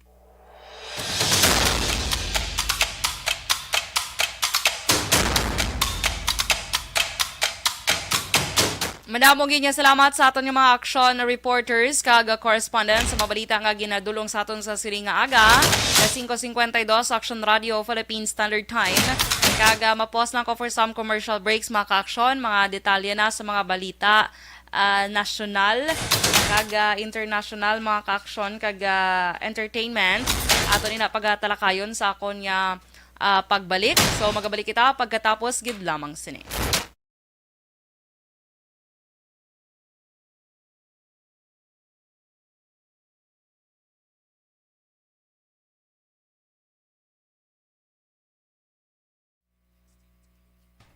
Madamo ginya salamat sa aton nga mga action reporters kag correspondents sa mabalita nga ginadulong sa aton sa siring nga aga sa 5:52 Action Radio Philippine Standard Time. Kag mapos lang ko for some commercial breaks mga ka-action, mga detalye na sa mga balita national kag international mga ka-action kag entertainment aton ina pagatalakayon sa akon nga pagbalik. So magabalik kita pagkatapos gid lamang sini.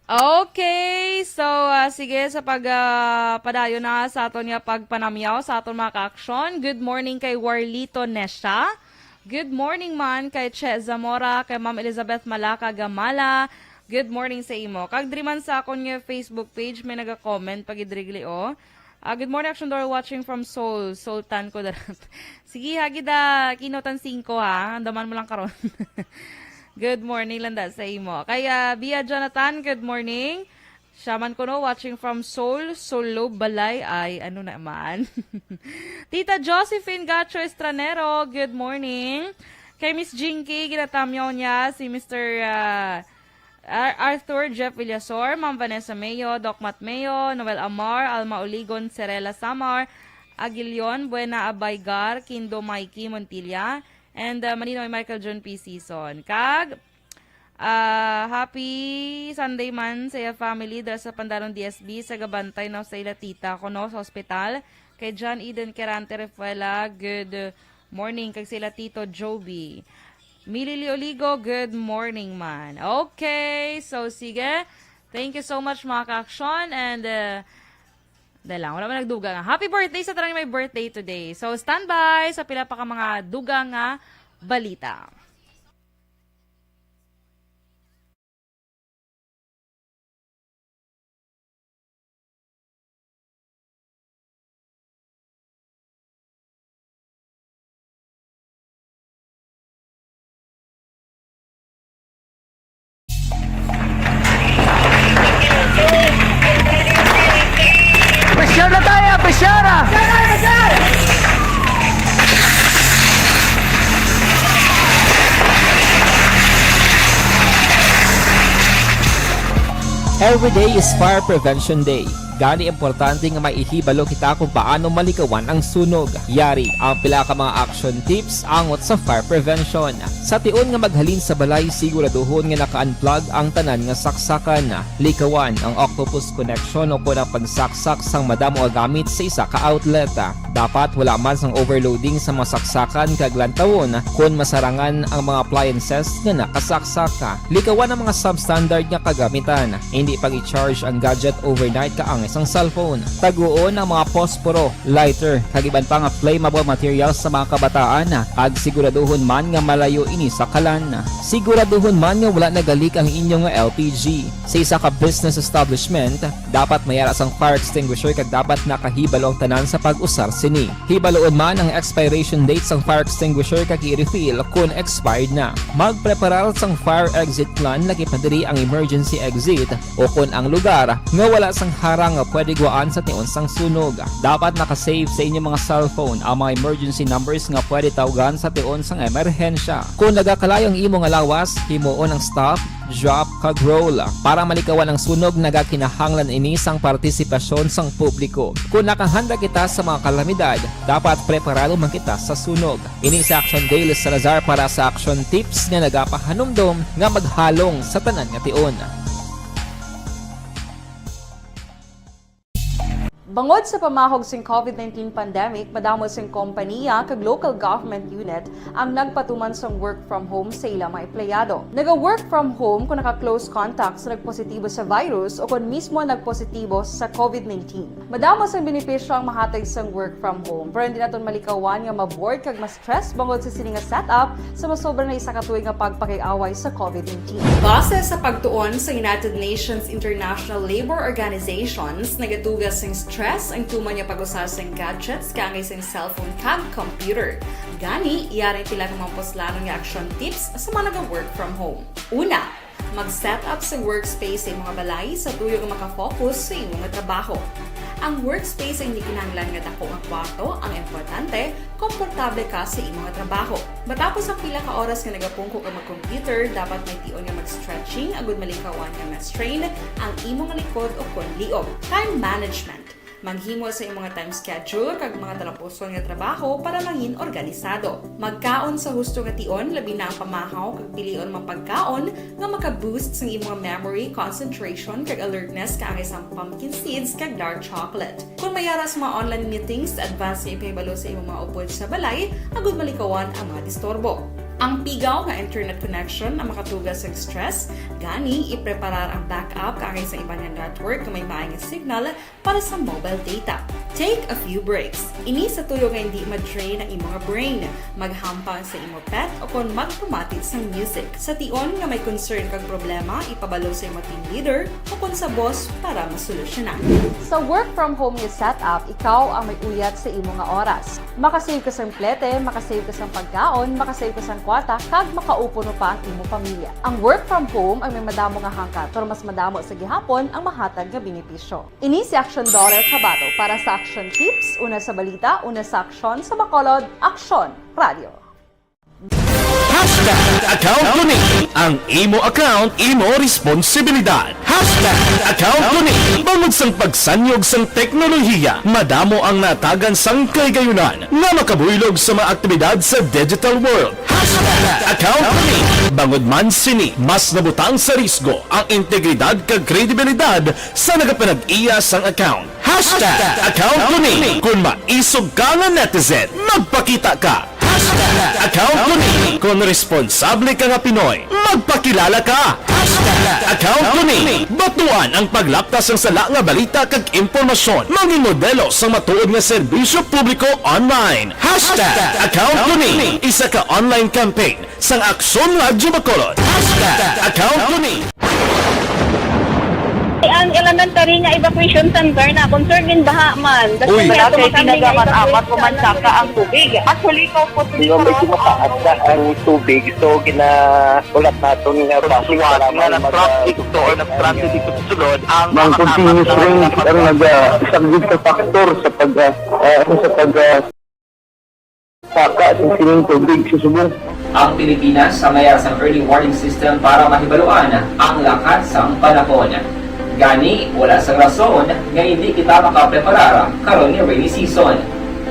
Okay, so sige sa padayo na sa aton nga pagpanamyaw sa aton mga ka-action. Good morning kay Warlito Nesha. Good morning man kay Che Zamora, kay Ma'am Elizabeth Malaka Gamala. Good morning sa imo. Kag diri man sa akon nga Facebook page may naga-comment pagidrigli o. Good morning Action Door watching from Seoul, Sultan ko darat. Sige hagida kinotan 5 ha. Andaman mo lang karon. Good morning landa sa imo. Kaya Bia Jonathan, good morning. Shaman ko no, watching from Seoul, Solo Balay. Ay, ano naman. Tita Josephine Gacho Estranero, good morning. Kay Miss Jinky, ginatamyaw niya si Mr. Arthur Jeff Villasor, Ma'am Vanessa Mayo, Doc Mat Mayo, Noel Amar, Alma Oligon, Serela Samar, Aguilion, Buena Abaygar, Kindo Mikey Montilla, and Maninoy Michael John P. Season. Kag, happy Sunday man sa iya family dahil sa Pandaron DSB sa gabantay na sa ila tita ko no, sa hospital. Kay John Eden Kerante Refuela, good morning. Kag sila tito Joby. Milili Oligo, good morning man. Okay, so sige. Thank you so much mga ka-action and dahil lang, wala man nagduga nga. Happy birthday sa tarang may birthday today. So, standby sa pila pa ka mga duga nga balita. Presyara tayo! Presyara! Every day is Fire Prevention Day. Gani importante nga maihibalo kita kung paano malikawan ang sunog. Yari ang pila ka mga action tips angot sa fire prevention. Sa tion nga maghalin sa balay, siguraduhon nga naka-unplug ang tanan nga saksakan. Likawan ang octopus connection o ang pagsaksak sang madamo nga gamit sa isa ka outlet. Dapat wala man sang overloading sa masaksakan kag lantawon kung masarangan ang mga appliances nga nakasaksaka. Likawan ang mga substandard nga kagamitan. Hindi pag i-charge ang gadget overnight kaang isang cellphone. Taguon ang mga posporo, lighter, kag iban pa nga flammable materials sa mga kabataan. Kag siguraduhon man nga malayo ini sa kalan. Siguraduhon man nga wala nagalik ang inyong LPG. Sa isa ka business establishment, dapat mayara sang fire extinguisher kag dapat nakahibalo ang tanan sa pag-usar sini. Hibaloon man ang expiration date sang fire extinguisher kag i-refill kung expired na. Magpreparar sang fire exit plan laki padiri ang emergency exit o kung ang lugar nga wala sang harang nga pwede guwaan sa tion sang sunog. Dapat nakasave sa inyong mga cellphone ang mga emergency numbers nga pwede tawagan sa tion sang emerhensya. Kung nagakalayo ang imo nga lawas, himuon ang stop, drop, kag roll. Para malikawan ang sunog, nagakinahanglan ini sang partisipasyon sang publiko. Kung nakahanda kita sa mga kalamidad, dapat preparado man kita sa sunog. Ini sa Action Daily Salazar para sa action tips nga nagapahanumdom nga maghalong sa tanan nga tion. Bangod sa pamahog sing COVID-19 pandemic, madamo sing kompanya kag local government unit ang nagpatuman sang work from home sa ilang mga empleyado. Naga-work from home kung naka-close contact sa nagpositibo sa virus o kung mismo nagpositibo sa COVID-19. Madamo sang benepisyo ang mahatag sang work from home, pero hindi naton malikawan nga ma-bored kag ma-stress bangod sa sini nga setup sa masobra na isa ka tuig nga pagpakiaway sa COVID-19. Base sa pagtuon sa United Nations International Labor Organizations, nagatugas sing stress ang tuman niya pag-usar sa gadgets kangay sa cellphone kag computer. Gani, iyarin tila ng mga poslano nga action tips sa mga nag-work from home. Una, mag-set up sa workspace sa mga balay sa tuyo nga makafocus sa imong trabaho. Ang workspace ay hindi kinahanglan nga dako nga kwarto, ang importante, komportable ka sa imong nga trabaho. Matapos ang pila ka oras nga nagapungko ka mag-computer, dapat may tion nga mag-stretching agud malikawan nga ma-strain ang imong likod o kon liog. Time management. Maghimo sa imong nga time schedule kag mga talapuson nga trabaho para mangin organisado. Magkaon sa husto nga tion, labi na ang pamahaw kag pilion mang pagkaon nga maka-boost sa imong memory, concentration kag alertness kaangay sa pumpkin seeds kag dark chocolate. Kung mayara sa mga online meetings, advance sa ipahibalo sa imong mga upod sa balay, agud malikawan ang mga disturbo. Ang pigaw nga internet connection ang makatugas sa stress, gani ipreparar ang backup kaangay sa ibang nga network na may maayong signal para sa mobile data. Take a few breaks. Ini sa tuyo nga hindi ma-drain ang imong brain, maghampang sa imong pet o kon magpumati sa music. Sa tion nga may concern kag problema, ipabalo sa imong team leader o kon sa boss para masolusyonan. Sa work from home nga setup, ikaw ang may uyat sa imong nga oras. Makasave ka sa plete, makasave ka sa pagkaon, makasave ka sa kwarta, kag makaupo no pa ang imong pamilya. Ang work from home ay may madamo nga hangkat, pero mas madamo sa gihapon ang mahatag nga benepisyo. Ini si Action Dorel Cabato para sa Action Tips, una sa balita, una sa aksyon sa Bacolod, Aksyon Radio. Account ko ni ang imo account, imo responsibilidad. Account ko ni bangod sang pagsanyog sang teknolohiya, madamo ang natagan sang kaygayunan nga makabuylog sa mga aktibidad sa digital world. Account ko ni bangod man sini mas nabutang sa risgo ang integridad kag kredibilidad sa nagapanag-iya sang account. Account ko ni kung maisog ka nga netizen, magpakita ka. Account ko ni kung responsable ka nga Pinoy, magpakilala ka. Account ko ni batuan ang paglaptas ng sala nga balita kag impormasyon, maging modelo sa matuod nga serbisyo publiko online. Account ko ni isa ka online campaign sang Aksyon Radyo Bacolod. Account ko ni Ang elementary nga evacuation center na concern din baha man. Uy, kasi pinagamat-amat pumansaka ang tubig. Actually, ko po Di ba may kumakaat na ang tubig, so ginaulat natin nga Pasuwat nga nag-traffic to or nag-traffic dito sa sulod ang Mang continuous ring ang nag-isang sa factor sa saka ng sining tubig sa subong. Ang Pilipinas sa mayar sa early warning system para mahibaluan ang lakat sa panahon. Gani, wala sa rason nga hindi kita makapreparar karon ni rainy season.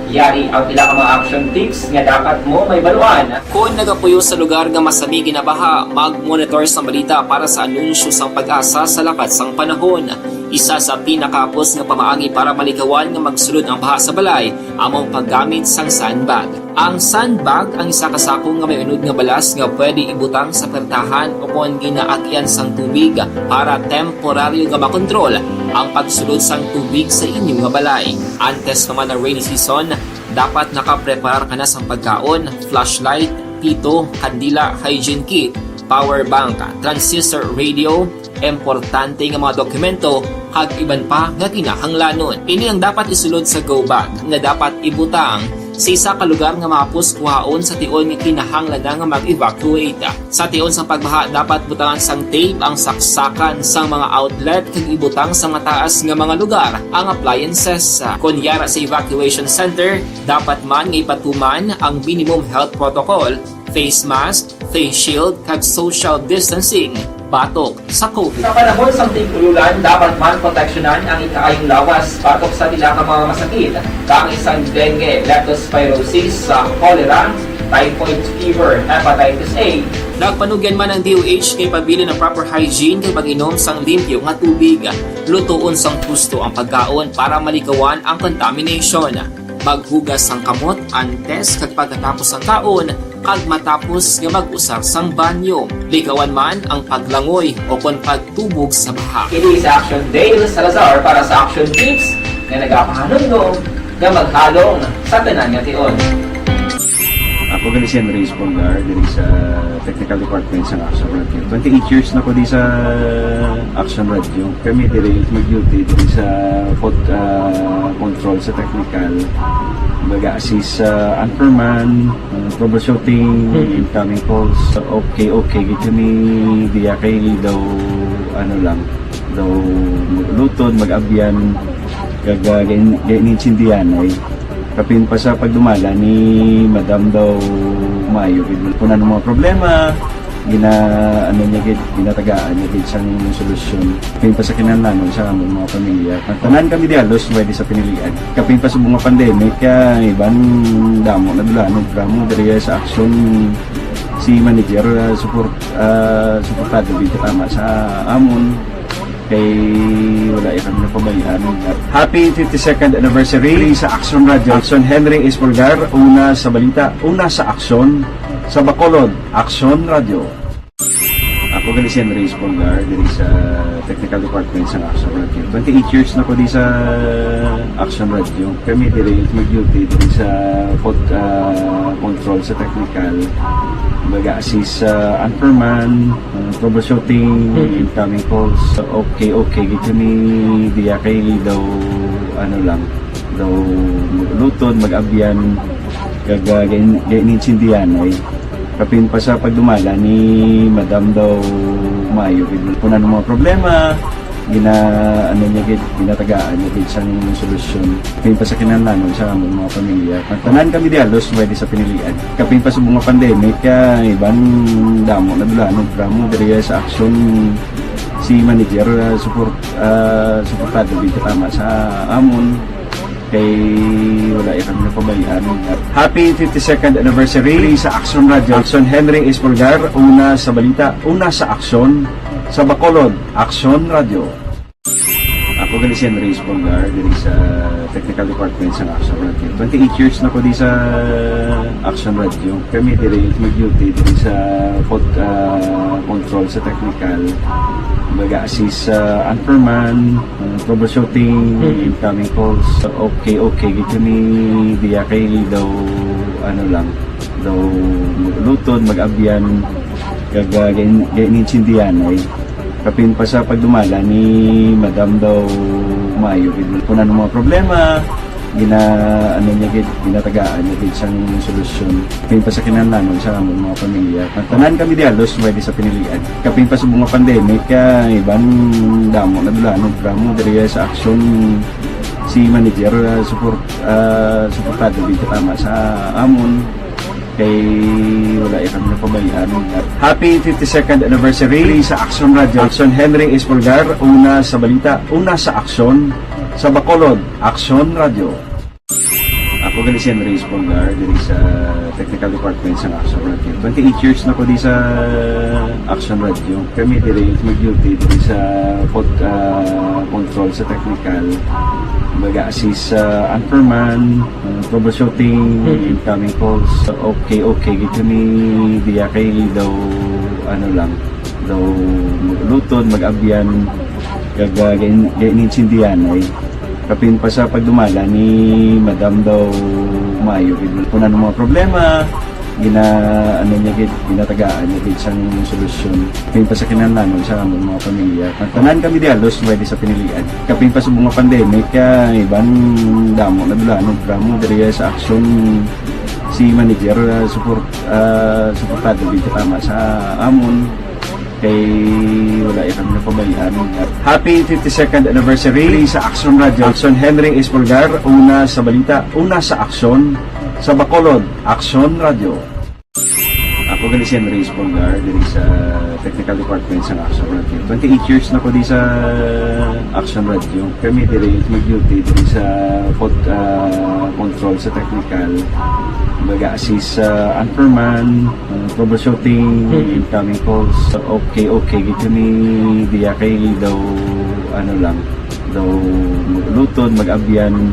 Yari ang pila ka mga action tips nga dapat mo may baluan. Kung nagapuyo sa lugar nga masabi ginabaha, mag-monitor sa balita para sa anunsyo sang pag-asa sa lakat sang panahon. Isa sa pinakapos nga pamaagi para malikawan nga magsulod ang baha sa balay, among paggamit sang sandbag. Ang sandbag ang isa kasakong nga may unod nga balas nga pwede ibutang sa pertahan o kung ginaagyan sang tubig para temporaryo nga makontrol ang pagsulod sang tubig sa inyong nga balay. Antes naman ng rainy season, dapat nakapreparar ka na sa pagkaon, flashlight, pito, kandila, hygiene kit, power bank, transistor radio, importante nga mga dokumento, kag iban pa nga kinahanglanon. Ini ang dapat isulod sa go bag nga dapat ibutang sa isa ka lugar nga mapus kuhaon sa tion nga kinahanglan nga mag-evacuate. Sa tion sa pagbaha dapat butangan sang tape ang saksakan sang mga outlet kag ibutang sa mataas nga mga lugar ang appliances. Kunyara sa evacuation center, dapat man nga ipatuman ang minimum health protocol, face mask, face shield kag social distancing. Batok sa COVID. Sa panahon sa tingkululan, dapat man proteksyonan ang ikaayong lawas batok sa tila ka mga masakit. Kang isang dengue, leptospirosis, cholera, typhoid fever, hepatitis A. Nagpanugyan man ang DOH kay pabili ng proper hygiene kay pag-inom sang limpyo nga tubig. Lutuon sang husto ang pagkaon para malikawan ang contamination. Maghugas sang kamot antes kag pagkatapos ang kaon kag matapos nga mag-usar sang banyo. Likawan man ang paglangoy o kon pagtubog sa baha. Kini sa Action Dale Salazar para sa Action Tips nga nagapahanong nga maghalong sa tanan nga tion. Ako gali si Henry Espongar diri sa Technical Department sa Action Radio. 28 years na ko di sa Action Radio. Kami diri mag-duty diri sa control sa technical. Mag-assist sa anchorman, troubleshooting, incoming calls. Okay. Gito ni diya kay daw ano lang, daw maglutod, mag-abyan. kag ganinsindihan ay kapin pa sa pagdumala ni Madam daw maayo kung ano mga problema ginatagaan niya gid sang solusyon kapin pa sa kinahanglan sa among mga pamilya tanan kami dialos pwede sa pinilian kapin pa sa mga pandemic kay iban damo na dulanog gramo diri sa action si manager suportado dito tama sa amon kay wala kami na pabayaan. Happy 52nd anniversary sa Action Radio. Action Henry Espolgar, una sa balita, una sa aksyon sa Bacolod, Action Radio. Ako gali si Henry Espolgar, diri sa Technical Department sa Action Radio. 28 years na ko di sa Action Radio. Kami diri mag-duty diri sa control sa technical mag-assist sa Anperman, troubleshooting, incoming calls. Okay, gito ni diya kay daw daw lutod, mag-abyan, ganinsindihan ay kapin pa sa pagdumala ni Madam daw maayo kung ano mga problema ginatagaan niya gid sang solusyon kapin pa sa kinahanglan sa among mga pamilya tanan kami dialos pwede sa pinilian kapin pa sa mga pandemic kay iban damo na dulanog gramo diri sa action si manager suportado dito tama sa amon kay wala kami na pabayaan. Happy 52nd anniversary sa Action Radio. Action Henry Espolgar, una sa balita, una sa aksyon sa Bacolod, Action Radio. Ako gali si Henry Espolgar, diri sa Technical Department sa Action Radio. 28 years na ko di sa Action Radio. Kami diri mag-duty diri sa control sa technical mag-assist sa Anperman, troubleshooting, incoming calls. Okay, gito ni diya kay daw daw lutod, mag-abyan, ganinsindihan ay kapin pa sa pagdumala ni Madam daw maayo kung ano mga problema ginatagaan niya gid sang solusyon kapin pa sa kinahanglan sa among mga pamilya tanan kami dialos pwede sa pinilian kapin pa sa mga pandemic kay iban damo na dulanog gramo diri sa action si manager suportado dito tama sa amon kay wala kami na pabayaan. Happy 52nd anniversary sa Action Radio. Action Henry Espolgar, una sa balita, una sa aksyon sa Bacolod, Action Radio. Ako gali si Henry Espolgar, diri sa Technical Department sa Action Radio. 28 years na ko di sa Action Radio. Kami diri mag-duty diri sa control sa technical mag-assist sa Anperman, troubleshooting, incoming calls. Okay, gito ni diya kay daw daw lutod, mag-abyan, ganinsindihan ay kapin pa sa pagdumala ni Madam daw maayo kung ano mga problema ginatagaan niya gid sang solusyon kapin pa sa kinahanglan sa among mga pamilya tanan kami dialos pwede sa pinilian kapin pa sa mga pandemic kay iban damo na dulanog gramo diri sa action si manager suportado dito tama sa amon kay wala kami na pabayaan. Happy 52nd anniversary sa Action Radio. Action Henry Espolgar, una sa balita, una sa aksyon sa Bacolod, Action Radio. Ako gali si Henry Espolgar, diri sa Technical Department sa Action Radio. 28 years na ko di sa Action Radio. Kami diri mag-duty diri sa control sa technical mag-assist sa Anperman, troubleshooting, incoming calls. Okay, gito ni diya kay daw daw lutod, mag-abyan,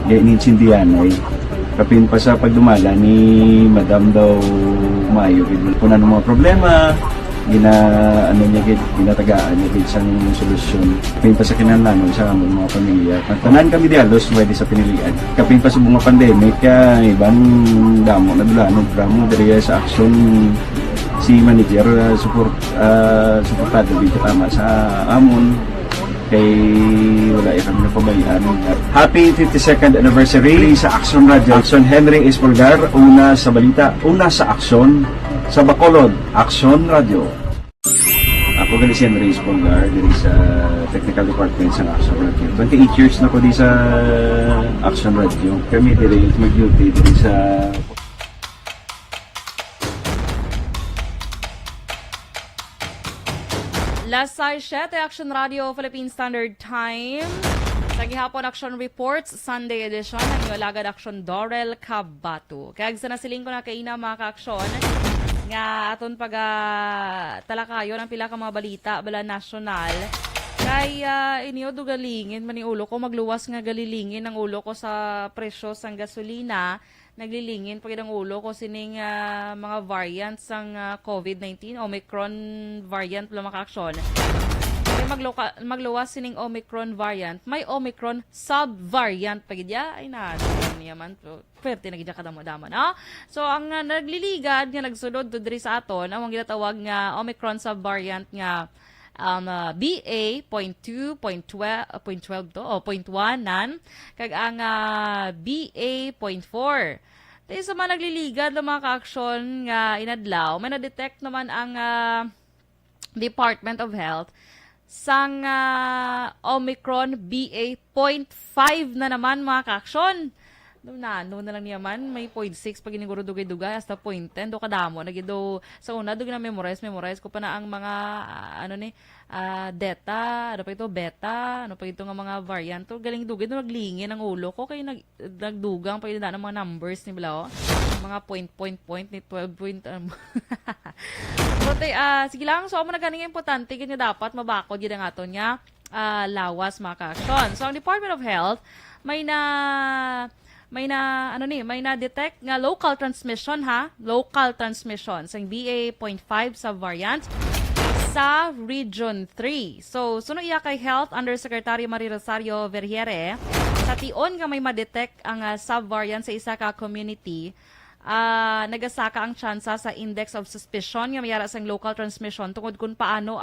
ganinsindihan ay kapin pa sa pagdumala ni Madam daw maayo kung ano mga problema ginatagaan niya gid sang solusyon kapin pa sa kinahanglan sa among mga pamilya tanan kami dialos pwede sa pinilian kapin pa sa mga pandemic kay iban damo na dulanog gramo diri sa action si manager suportado dito tama sa amon kay wala kami na pabayaan. Happy 52nd anniversary sa Action Radio. Action Henry Espolgar, una sa balita, una sa aksyon sa Bacolod, Action Radio. Ako Ako gali si Andres Polgar diri sa Technical Department sa Action Radio. 28 years na ko di sa Action Radio. Kami diri mag-duty diri sa Last 7 Action Radio Philippine Standard Time. Sa gihapon Action Reports Sunday edition ang iwalagad Action Dorel Cabato. Kaya sa nasiling ko na kaina mga ka-aksyon nga aton pag talakayo ng pila ka mga balita bala nasyonal. Kay inyo dugalingin man ulo ko magluwas nga galilingin ang ulo ko sa presyo sang gasolina. Naglilingin pag ang ulo ko sining mga variants ng COVID-19, Omicron variant pala maka-aksyon. Kaya magluwas sining Omicron variant, may Omicron sub-variant pagidya, ay niya man, pwerte nagidya kadamo-damo, no? So, ang nagliligad nga nagsunod to diri sa aton, ang ginatawag nga Omicron sub-variant nga BA.2.12 to o 0.1 kag ang BA.4. Tayo sa mga nagliligad ng mga ka-aksyon nga inadlaw, may na-detect naman ang Department of Health sang Omicron BA.5 na naman mga ka-aksyon. No na lang niyaman, may 0.6 pag iniguro dugay-dugay, hasta 0.10, do kadamo. Nagido, sa una, do na memorize ko pa na ang mga, delta, ano pa ito, beta, ano pa ito nga mga variant. To, galing dugay, do naglingin ang ulo ko, kaya nagdugang pa ito na ng mga numbers ni Bilao. Mga point, ni 12 point, But, sige lang, so, ang ganing importante, kanya dapat mabakod yun ang ato niya, lawas mga ka-aksyon. So, ang Department of Health, may na detect nga local transmission sa BA.5 subvariant sa Region 3. So, suno iya kay Health Undersecretary Maria Rosario Vergiere, sa tion nga may ma-detect ang subvariant sa isa ka community, nagasaka ang tsansa sa index of suspicion nga mayara sang local transmission tungod kung paano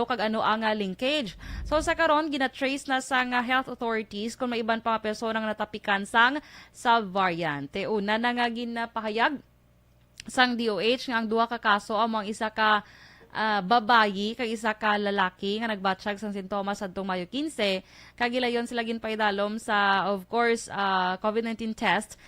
kag ano ang linkage. So sa karon gina-trace na sang health authorities kung may iban pa mga persona nga natapikan sang subvariant. Una na nga ginapahayag sang DOH nga ang duha ka kaso among isa ka babayi kag isa ka lalaki nga nagbatsyag sang sintomas adtong Mayo 15 kag gilayon sila ginpaidalom sa of course COVID-19 test.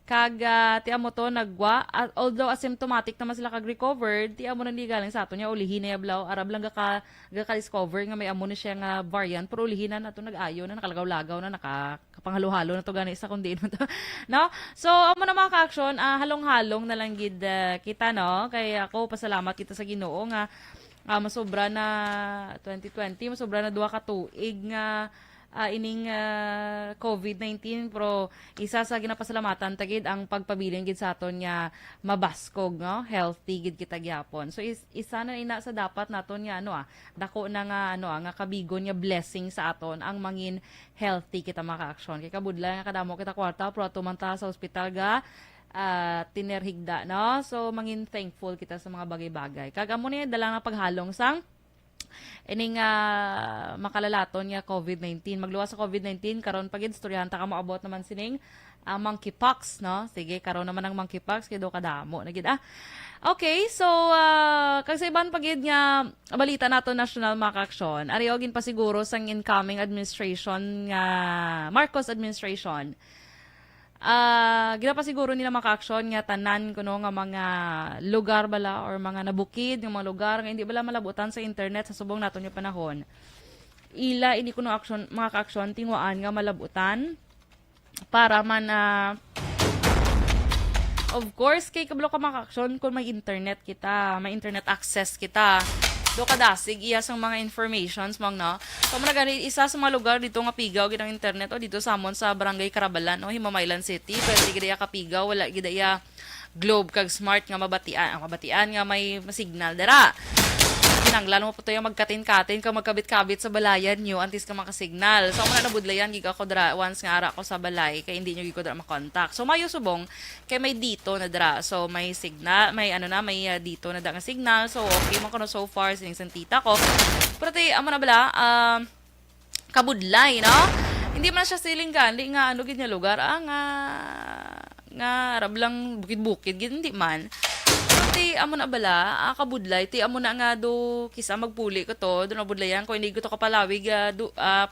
Kag tiamo to nagwa, although asymptomatic naman sila kag recovered, tiamo na di galing sa ato niya ulihin na yablaw arab lang ga discover nga may amo na siya nga variant, pero ulihin na nato nag-ayo na nakalagaw-lagaw na nakapanghaluhalo na to gani sa kundi mo to. No? So amo na mga ka-aksyon, halong-halong na lang gid kita no, kay ako pasalamat kita sa Ginoo nga masobra na 2020, masobra na duha ka tuig nga ining COVID-19, pero isa sa ginapasalamatan tagid ang pagpabilin gid sa aton nga mabaskog, no? Healthy gid kita gyapon. So isa na ina sa dapat naton nga dako na nga kabigon nga blessing sa aton ang mangin healthy kita maka-aksyon. Kay kabudla nga kadamo kita kwarta pero ato man ta sa ospital ga tinerhigda, no? So mangin thankful kita sa mga bagay-bagay. Kag amo ni dalang na paghalong sang ining makalalaton nga COVID-19. Magluwas sa COVID-19 karon pagid istoryahan ta ka moabot naman sining monkeypox, no? Sige, karon naman ang monkeypox kay do kadamo na gid. Okay, so kag sa iban pagid nga balita nato national maka-aksyon. Ariyo gin pa siguro sang incoming administration nga Marcos administration. Gina pa siguro nila maka-aksyon nga tanan kuno nga mga lugar bala or mga nabukid nga mga lugar nga hindi bala malabutan sa internet sa subong naton yung panahon. Ila ini kuno aksyon mga ka-aksyon tingwaan nga malabutan para man of course kay kablo ka maka-aksyon kung may internet kita, may internet access kita. Do kadasig iya sang mga informations mong no. So man gani isa sa mga lugar dito nga pigaw gid ang internet o dito samon sa Barangay Carabalan o Himamaylan City, pero di gid kapigaw wala gid iya globe kag smart nga mabatian nga may signal dara. Kinanglan mo po tayo magkatin-katin ka magkabit-kabit sa balayan nyo antis ka makasignal. So, muna nabudlayan, giga ko dra once nga ara ko sa balay, kaya hindi nyo giga ko dra makontak. So, mayo subong, kaya may dito na dra. So, may signal, may dito na dra nga signal. So, okay mo ko no so far, sining tita ko. Pero tayo, amo na bala, kabudlay, no? Hindi man siya silinggan, di nga, gid nga lugar, nga, arab lang bukid-bukid, hindi man. ti amo na bala, kabudlay, ti amo na nga do kisa magpuli ko to, do na budlayan ko hindi ko to kapalawig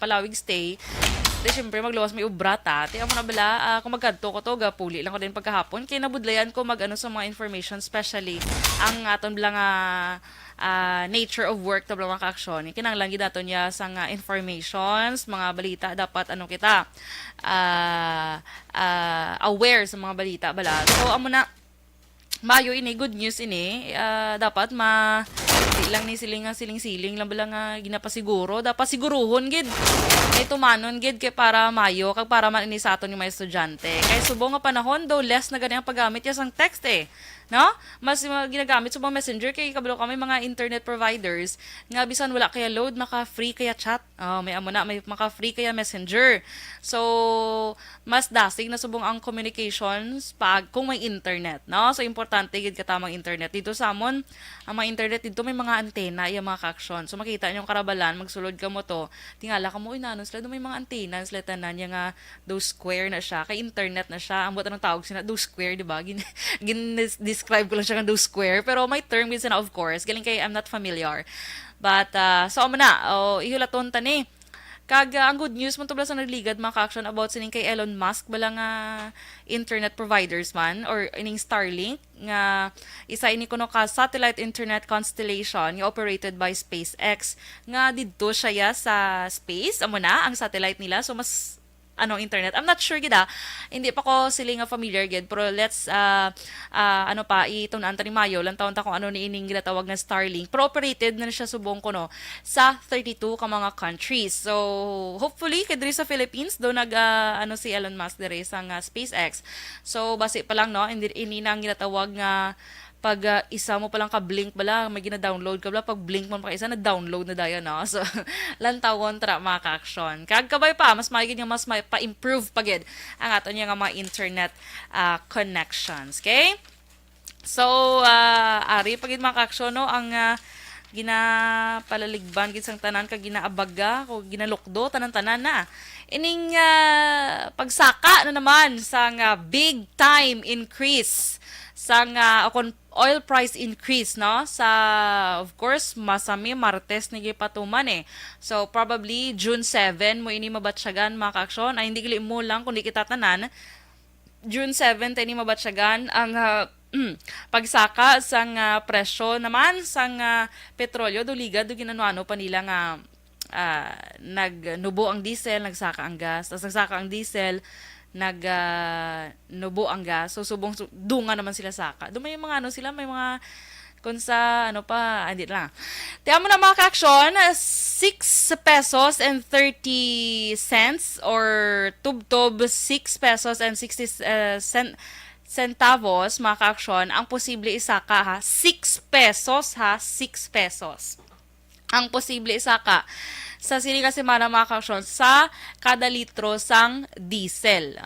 palawig stay. Di syempre magluwas may ubrata. Ti amo na bala, kung magkadto ko to puli lang ko din pagkahapon kay nabudlayan ko magano sa mga information, especially ang aton bala nga nature of work tabla mga kaaksyon. Kinanglang dato niya sa informations, mga balita dapat ano kita aware sa mga balita bala. So amo na mayo ini good news ini dapat di lang ni siling-siling lang bala nga ginapasiguro dapat siguruhon gid kay tumanon gid kay para mayo kag para man ini sa aton yung mga estudyante kay subong nga panahon daw less na gani ang paggamit ya sang text no? Mas ginagamit sa mga messenger kay kabalo kami mga internet providers nga bisan wala kaya load maka-free kaya chat. May amo na may maka-free kaya messenger. So mas dasig na subong ang communications pag kung may internet, no? So importante gid katamang internet dito sa amon. Ang mga internet dito may mga antena iya mga kaaksyon. So makita niyo karabalan magsulod ka mo to. Tingala ka mo inanon sila may mga antena sila tanan nga do square na siya kay internet na siya. Ambot anong tawag sina do square, di ba? Describe ko lang siya ng do square pero may term din na of course galing kay I'm not familiar but so amo na ihulaton tani kag ang good news mo tubla sa nagligad mga ka-action about sining kay Elon Musk bala nga internet providers man or ining Starlink nga isa ini kuno ka satellite internet constellation nga operated by SpaceX nga didto siya sa space amo na ang satellite nila so mas anong internet. I'm not sure gida. Hindi pa ko sila nga familiar gid pero let's itun-an ta ni Mayo lang taon ta kung ano ni ining ginatawag nga Starlink. Pero operated na siya subong ko no sa 32 ka mga countries. So hopefully kay diri sa Philippines do si Elon Musk diri sa SpaceX. So base pa lang no ini nang ginatawag nga pag isa mo palang ka-blink bala, may gina-download ka bala, pag blink mo pa isa, na-download na dayo, no? So, lantawon tra mga ka-aksyon. Kagkabay pa, mas maigid nga mas pa-improve pagid ang ato niya nga mga internet connections. Okay? So, ari pagid mga ka-aksyon, no? Ang ginapalaligban gid sang tanan kag ginaabaga o ginalukdo tanan-tanan na. Ining pagsaka na naman sang big time increase sang oil price increase no sa of course masami Martes ni gipatuman so probably June 7 mo ini mabatsyagan mga kaaksyon ay hindi gali mo lang kundi kita tanan June 7 tani mabatsyagan ang pagsaka sang presyo naman sang petrolyo duliga do ginano pa nila nga nagnubo ang diesel nagsaka ang gas tas nagsaka ang diesel nubo ang gas. So, subong dunga naman sila saka. Doon may mga may mga kung sa hindi lang. Tiyan mo na mga ka-aksyon, 6 pesos and 30 cents or tub-tub 6 pesos and 60 centavos mga ka-aksyon, ang posible isaka 6 pesos 6 pesos. Ang posible isaka sa sininga semana mga ka-aksyon sa kada litro sang diesel.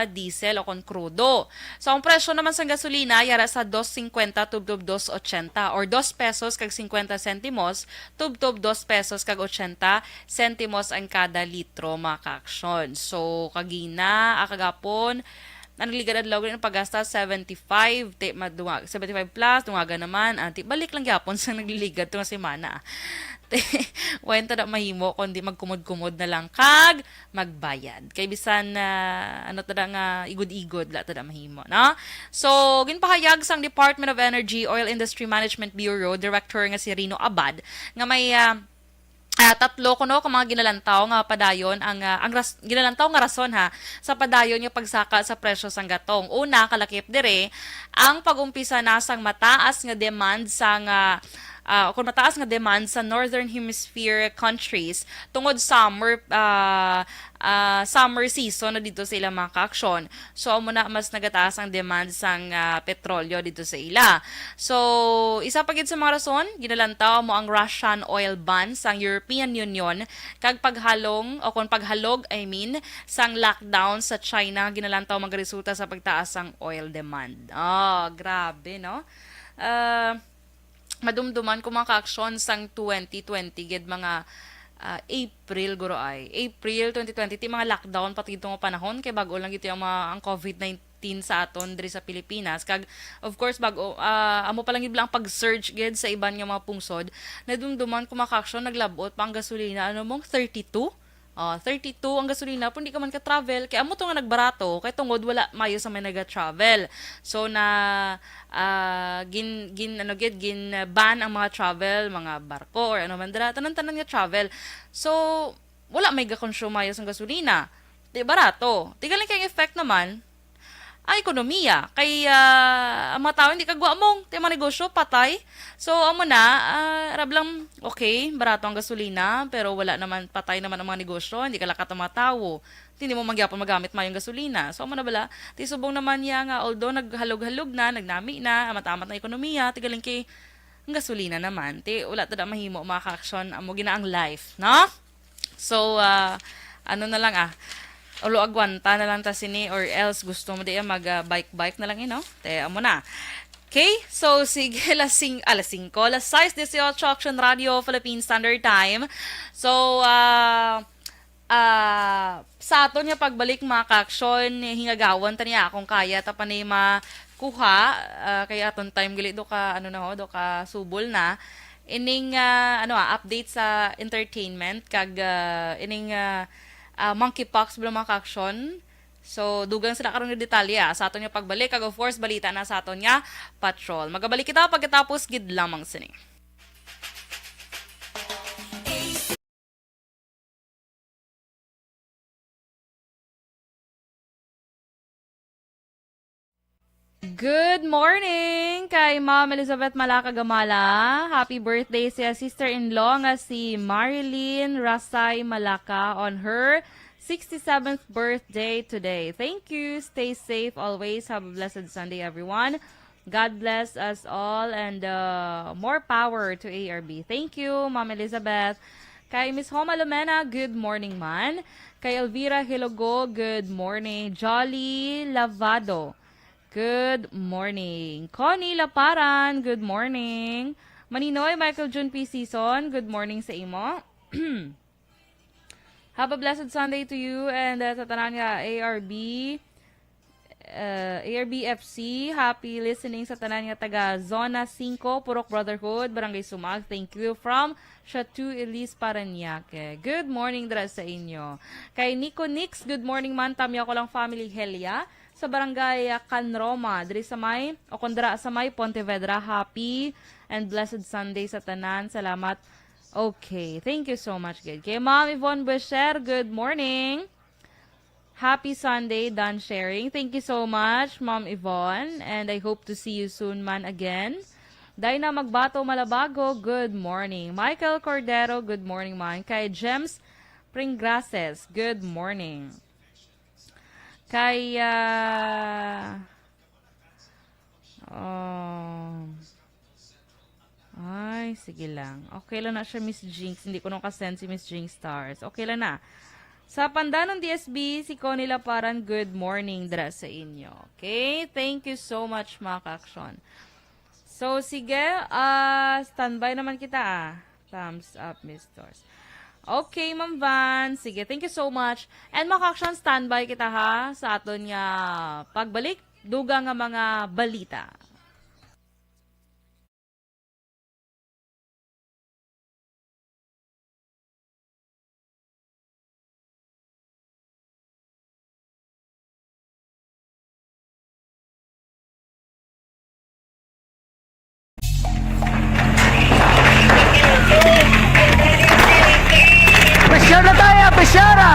Diesel o kon krudo. So, ang presyo naman sa gasolina, yara sa 2.50 tub-tub 2.80 or 2 pesos kag 50 centimos, tub-tub 2 pesos kag 80 centimos ang kada litro mga ka-aksyon. So, kagina, kagapon, nanaligad adlaw ng paggasta 75 plus dungaga naman balik lang gyapon sa nagliligad to nga semana wenta da mahimo kundi magkumod-kumod na lang kag magbayad kay bisan nga igod-igod la ta da mahimo no so ginpahayag sang Department of Energy Oil Industry Management Bureau Director nga si Rino Abad nga may tatlo kuno ka mga ginalantaw nga padayon ang ginalantaw nga rason sa padayon nga pagsaka sa presyo sang gatong. Una kalakip dire ang pagumpisa na sang mataas nga demand sang kung mataas nga demand sa Northern Hemisphere countries tungod summer season na dito sa ila mga ka-aksyon. So, muna mas nagataas ang demand sang petrolyo dito sa ila. So, isa pagid sa mga rason, ginalantaw mo ang Russian oil ban sang European Union kag paghalog sang lockdown sa China ginalantaw magresulta sa pagtaas sang oil demand. Grabe, no? Madumduman ko mga ka-aksyon sang 2020 gid mga April 2020 ti mga lockdown pati itong panahon kay bago lang ito ang COVID-19 COVID-19 sa aton diri sa Pilipinas. Kag of course bago amo pa lang iblang pag-search gid sa iban nga mga pungsod, nadumduman ko maka-action naglabot pa ang gasolina ano mong 32. 32 ang gasolina kung di ka man ka-travel. Kaya amo to nga nagbarato, kay tungod wala mayo sa may naga-travel. So na ban ang mga travel, mga barko or ano man dira, tanan-tanan nga travel. So wala may ga-consume mayo sa gasolina. Di barato. Tigaling kay effect naman ang ekonomiya. Kay ang mga tao hindi kagwa mong ti mga negosyo patay. So amo na rablang okay, barato ang gasolina pero wala naman patay naman ang mga negosyo, hindi ka lakat ang mga tao. Hindi mo magyapon magamit mayong gasolina. So amo na bala, ti subong naman ya nga although naghalog-halog na, nagnami na, amat-amat na ekonomiya, tigaling kay ang gasolina naman. Ti wala tada mahimo maka-action amo ginaang life, no? So ano na lang ulo agwanta na lang ta sini or else gusto mo diya mag-bike na lang no? Te amo na. Okay, so sige, alas 6, alas 6:18 Action Radio, Philippine Standard Time. So, sa aton nga pagbalik mga ka-action, hingagawan ta niya kung kaya ta pa ni makuha, kaya aton time gali do ka, do ka subol na. Ining, update sa entertainment, kag ining, monkeypox bilang mga ka-action. So, dugang sila karon nga detalye sa aton nga pagbalik. Kag of course, balita na sa aton nga patrol. Magabalik kita pagkatapos gid lamang sini. Good morning kay Ma'am Elizabeth Malaka Gamala. Happy birthday sa sister-in-law nga si Marilyn Rasay Malaka on her 67th birthday today. Thank you. Stay safe always. Have a blessed Sunday, everyone. God bless us all and more power to ARB. Thank you, Ma'am Elizabeth. Kay Miss Homa Lumena, good morning man. Kay Elvira Hilogo, good morning. Jolly Lavado, good morning. Connie Laparan, good morning. Maninoy Michael Jun P. Season, good morning sa imo. Have a blessed Sunday to you and sa tanan nga ARB FC. Happy listening sa tanan nga taga Zona 5, Purok Brotherhood, Barangay Sumag. Thank you from Chateau Elise Paranaque. Good morning dra sa inyo. Kay Nico Nix, good morning man. Tamya ko lang family Helia sa Barangay Canroma, diri sa may o kondra sa may Pontevedra. Happy and blessed Sunday sa tanan. Salamat. Okay, thank you so much, good. Kay Ma'am Yvonne Besher, good morning. Happy Sunday, done sharing. Thank you so much, Ma'am Yvonne, and I hope to see you soon man again. Dayna Magbato Malabago, good morning. Michael Cordero, good morning man. Kay James Pringrases, good morning. Kay ay, sige lang. Okay lang na siya, Miss Jinx. Hindi ko nung kasend si Miss Jinx Stars. Okay lang na. Sa Pandanon DSB, si Connie Laparan, good morning dra sa inyo. Okay? Thank you so much, mga ka-action. So, sige. Standby naman kita, Thumbs up, Miss Stars. Okay, Ma'am Van. Sige, thank you so much. And mga ka-action, standby kita ha sa aton nga pagbalik. Duga nga mga balita. Presyar na tayo! Presyara!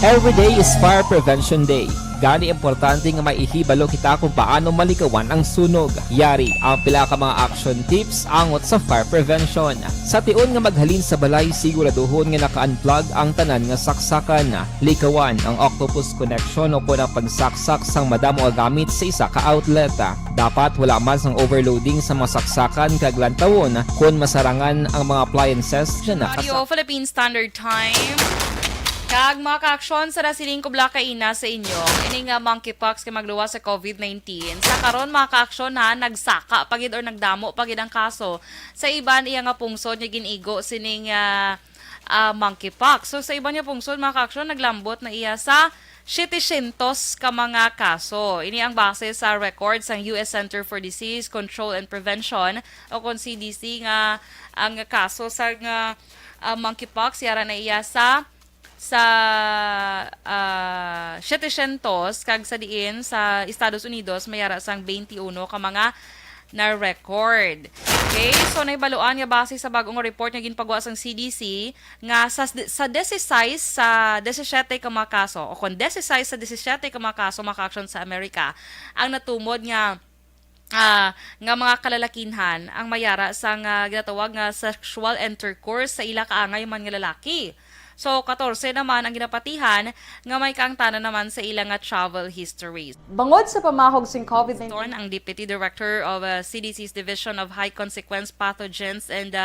Every day is Fire Prevention Day. Gani importante nga maihibalo kita kung paano malikawan ang sunog. Yari ang pila ka mga action tips angot sa fire prevention. Sa tion nga maghalin sa balay, siguraduhon nga naka-unplug ang tanan nga saksakan. Likawan ang octopus connection o ang pagsaksak sang madamo nga gamit sa isa ka outlet. Dapat wala man sang overloading sa mga saksakan kag lantawon kung masarangan ang mga appliances dyan Radio Philippine Standard Time. Kag mga ka-aksyon sa nasiling kubla kaina sa inyo, ini nga monkeypox kay magluwa sa COVID-19. Sa karon mga ka-aksyon ha, nagsaka pagid or nagdamo pagid ang kaso. Sa iban iya nga pungsod nga ginigo sining monkeypox. So sa iban nga pungsod mga ka-aksyon naglambot na iya sa 700 ka mga kaso. Ini ang base sa records ng US Center for Disease Control and Prevention o kung CDC nga ang kaso sa nga monkeypox yara na iya sa 700 kag sa diin sa Estados Unidos mayara sang 21 ka mga na record. Okay, so naibaluan nga base sa bagong report nga ginpagawa sang CDC nga sa 16 sa 17 ka mga kaso o kung 16 sa 17 ka mga kaso mga ka-aksyon sa Amerika ang natumod nga nga mga kalalakinhan ang mayara sa ginatawag nga sexual intercourse sa ila kaangay man nga lalaki. So, 14 naman ang ginapatihan nga may kaangtanan naman sa ilang travel histories. Bangod sa pamahog sing COVID-19, Ang Deputy Director of CDC's Division of High Consequence Pathogens and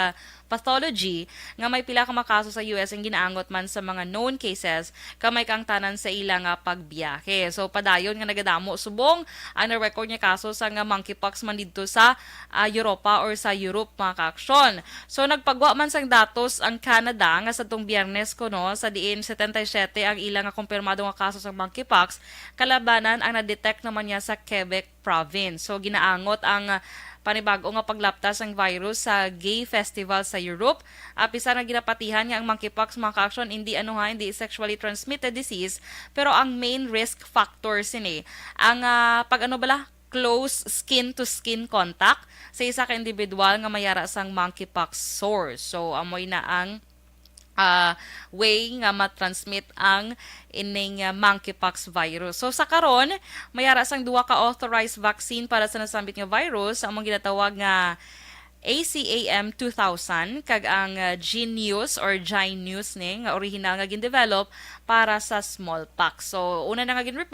Pathology nga may pila ka mga kaso sa US ang ginaangot man sa mga known cases kamay kaangtanan sa ilang pagbiyahe. So, padayon nga nagadamo subong ang na-record niya kaso sa nga monkeypox man dito sa Europa or sa Europe mga ka-aksyon. So, nagpagwa man sang datos ang Canada nga sa tong Biyernes no, sa diin 77 ang ilang kumpirmado nga kaso sa monkeypox, kalabanan ang na-detect naman niya sa Quebec province. So ginaangot ang panibago nga paglaptas ng virus sa gay festival sa Europe. Apisa na ginapatihan nga ang monkeypox mga ka-aksyon hindi hindi sexually transmitted disease, pero ang main risk factor sini ang close skin to skin contact sa isa ka individual nga mayara sang monkeypox sores. So amoy na ang way nga matransmit ang ining monkeypox virus. So sa karon, mayara sang duha ka authorized vaccine para sa nasambit nga virus, ang mga ginatawag nga ACAM 2000 kag ang Genius or Genius nga original nga gin-develop para sa smallpox. So una na nga gin-report